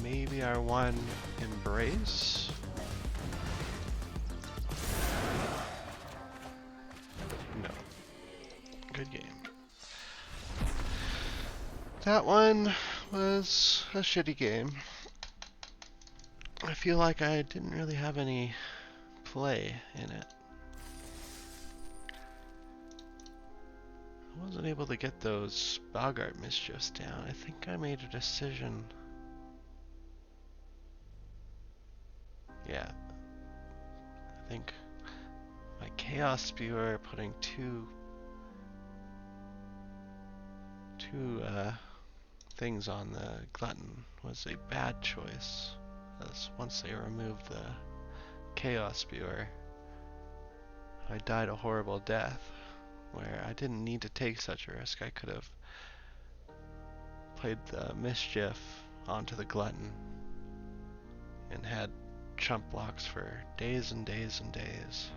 Speaker 1: Maybe our one Embrace? No. Good game. That one was a shitty game. I feel like I didn't really have any play in it. I wasn't able to get those Bogart mischiefs down. I think I made a decision. Yeah. I think my Chaos Spewer putting two things on the Glutton was a bad choice, as once they removed the Chaos Spewer, I died a horrible death, where I didn't need to take such a risk. I could have played the Mischief onto the Glutton and had chump blocks for days and days and days.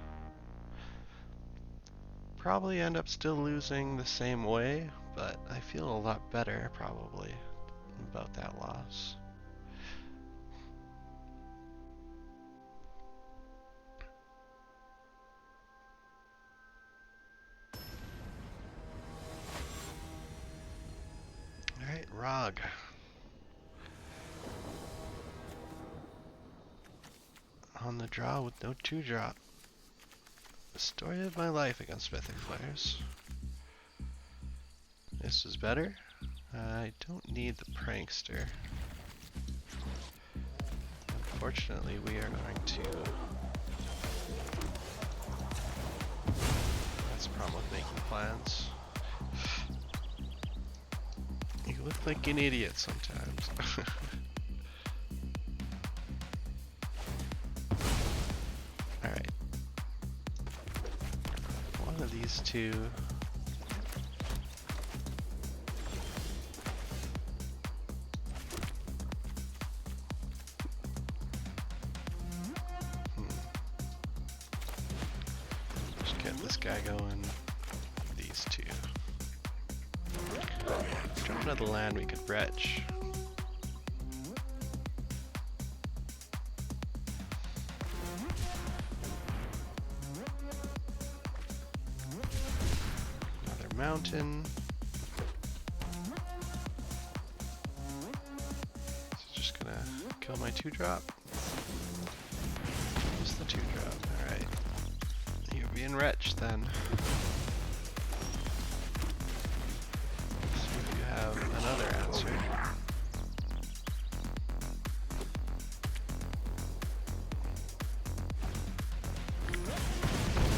Speaker 1: Probably end up still losing the same way, but I feel a lot better probably about that loss. Alright, Rog. On the draw with no 2-drop. The story of my life against Mythic players. This is better. I don't need the Prankster. Unfortunately, we are going to... That's the problem with making plans. You look like an idiot sometimes. Alright. One of these two... This guy going, these two. Jump into the land, we could retch. Another mountain. So just gonna kill my 2-drop. Just the 2-drop, alright. You're being wretched then. See if you have another answer.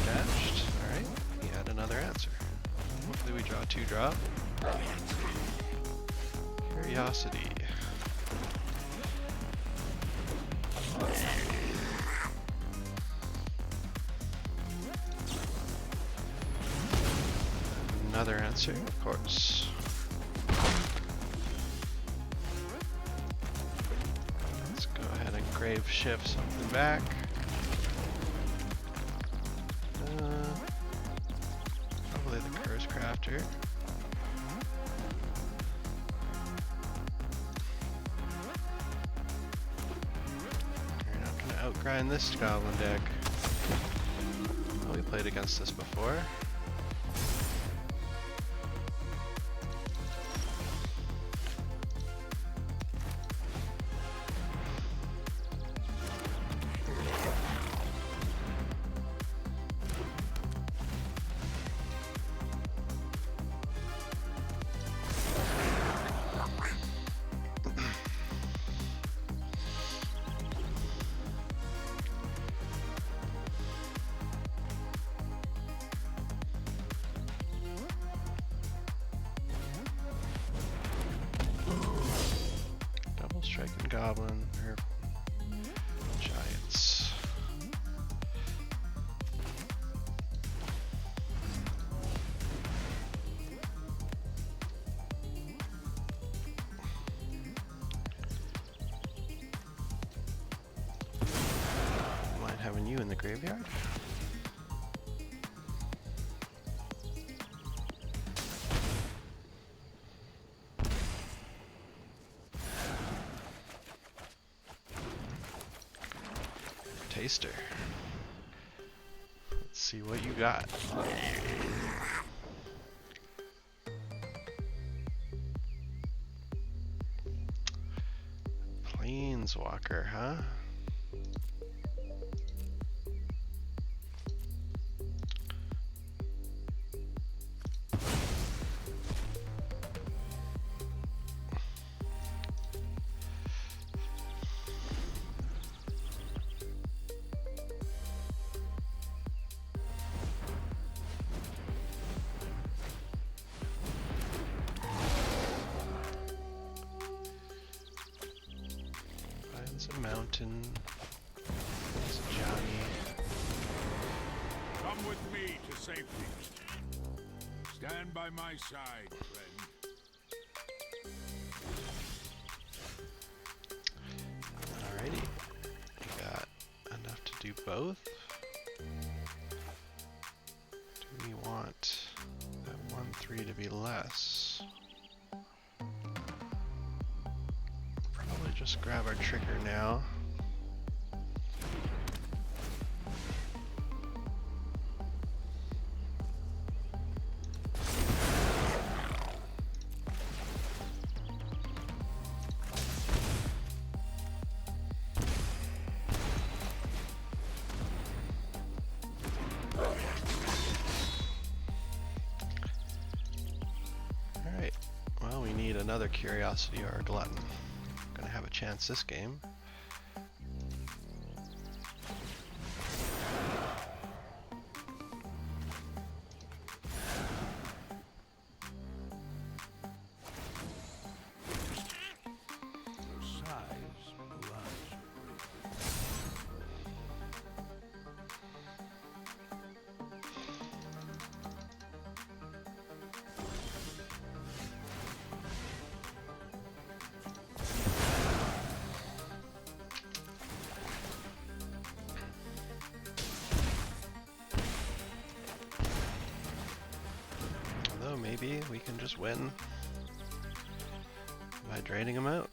Speaker 1: Dashed. Alright, he had another answer. Hopefully we draw 2-drop. Curiosity. Another answer, of course. Let's go ahead and grave shift something back. Probably the Curse Crafter. You're not gonna outgrind this goblin deck. Oh, we played against this before. Striking goblin or giants. Mind having you in the graveyard? Taster. Let's see what you got. Planeswalker, huh? mountain. It's Johnny.
Speaker 2: Come with me to safety. Stand by my side, friend.
Speaker 1: Alrighty. We got enough to do both. Do we want that 1-3 to be less? Probably just grab our trigger now. Another curiosity or a glutton. Gonna have a chance this game. Maybe we can just win by draining them out.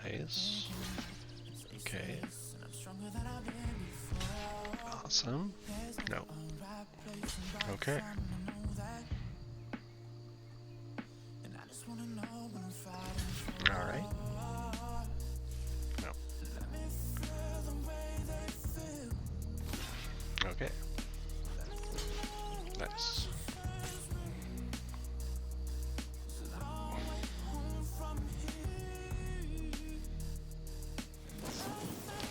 Speaker 1: Nice. Okay. Awesome. No. Okay. Alright. No. Okay. Nice.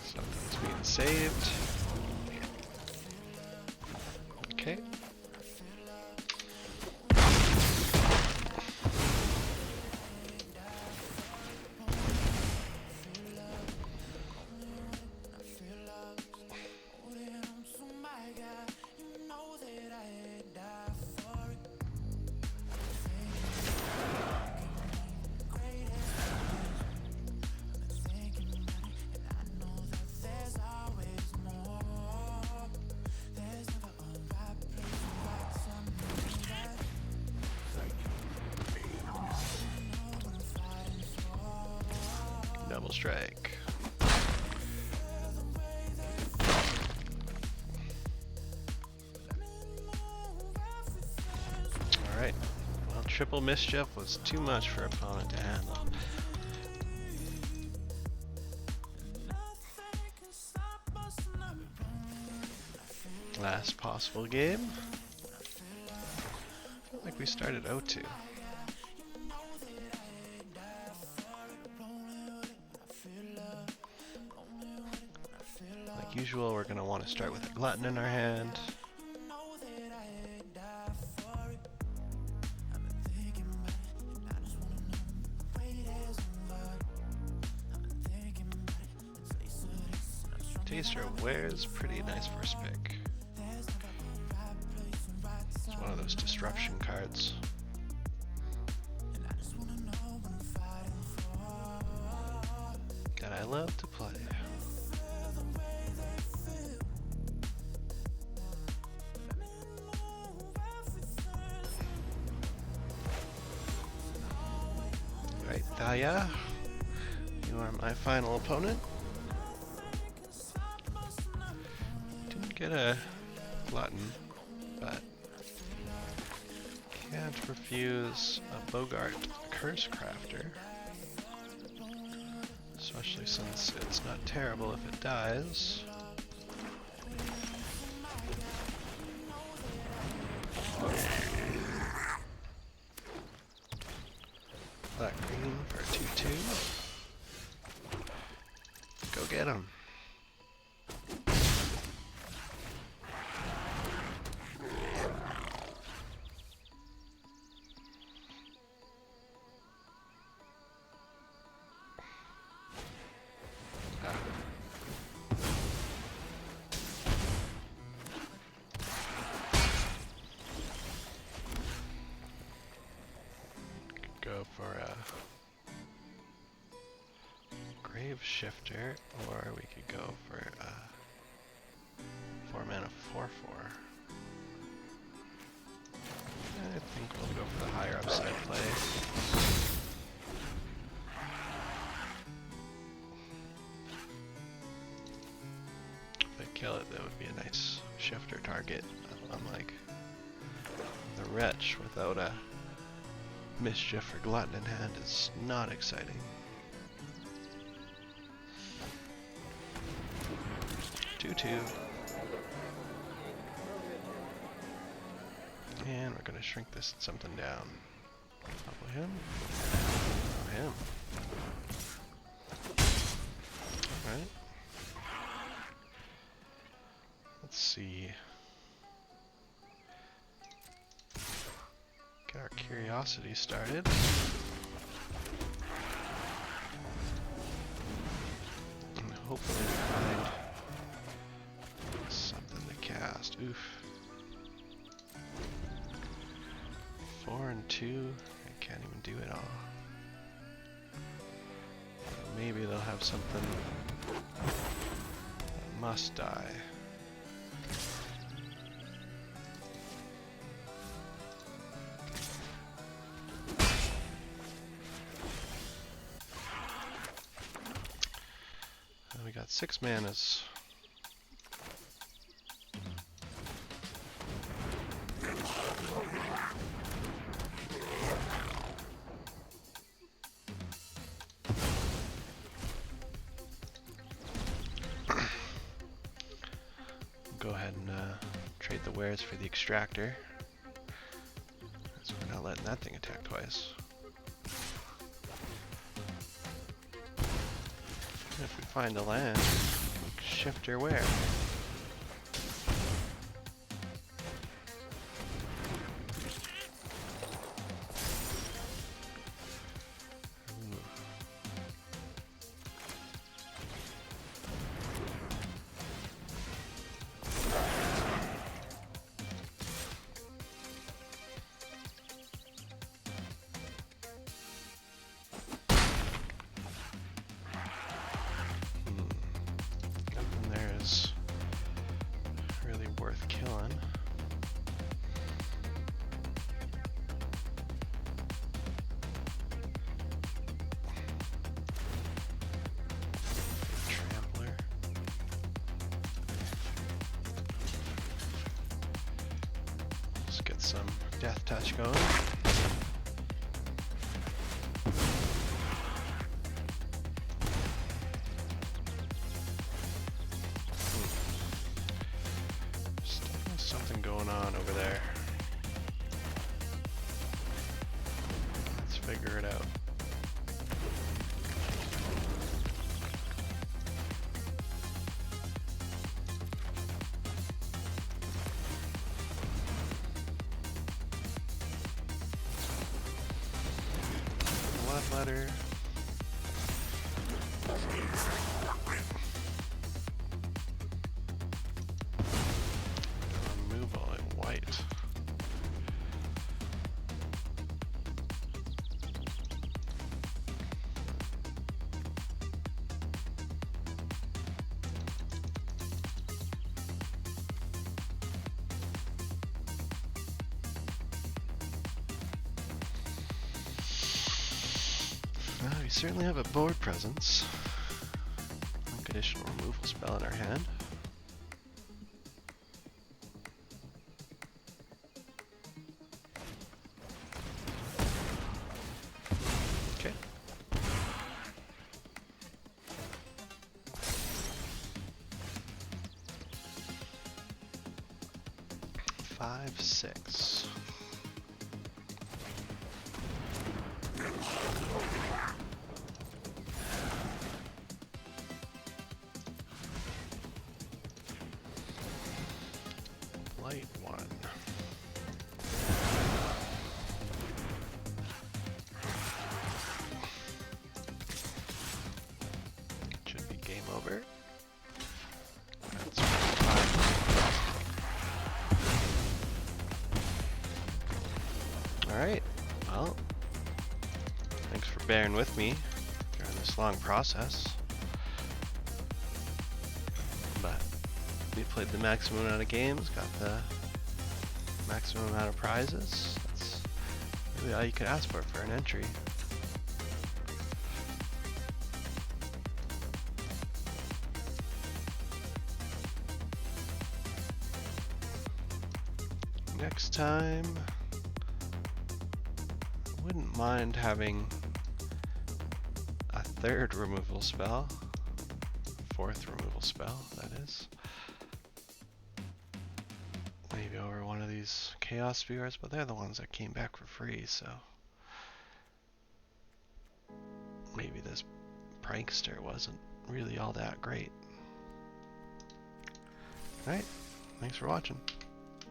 Speaker 1: Something's being saved. Okay. Double strike. Alright. Well, triple mischief was too much for opponent to handle. Last possible game. I feel like we started 0-2. Like usual, we're going to want to start with a glutton in our hand. Taster of Wares, pretty nice first pick. It's one of those disruption cards. That I love to play. Daya, you are my final opponent. Didn't get a glutton, but can't refuse a Bogart Curse Crafter. Especially since it's not terrible if it dies. Black green for 2/2. Go get him. Go for a Grave Shifter, or we could go for a 4-mana 4/4. I think we'll go for the higher upside play. If they kill it, that would be a nice shifter target, unlike the Wretch without a Mischief or Glutton in hand is not exciting. 2/2. And we're gonna shrink this something down. Probably him. Or him. Alright. Let's see. Get our curiosity started. And hopefully find something to cast. Oof. 4 and 2. I can't even do it all. Maybe they'll have something that must die. We got 6 manas. Go ahead and trade the wares for the extractor. So we're not letting that thing attack twice. And if we find a land, shift your ware. Nothing there is really worth killing. Trampler. Let's get some death touch going. Something going on over there. Let's figure it out. Bloodletter. Removal in white. We certainly have a board presence. Unconditional removal spell in our hand. Okay. 5/6. Light 1. Should be game over. That's 5. Alright, well, thanks for bearing with me during this long process. But we played the maximum amount of games, got the maximum amount of prizes. That's really all you could ask for an entry. Next time, I wouldn't mind having a third removal spell. Fourth removal spell, that is. Maybe over one of these Chaos Spheres, but they're the ones that came back for free, so maybe this Prankster wasn't really all that great. Alright, thanks for watching.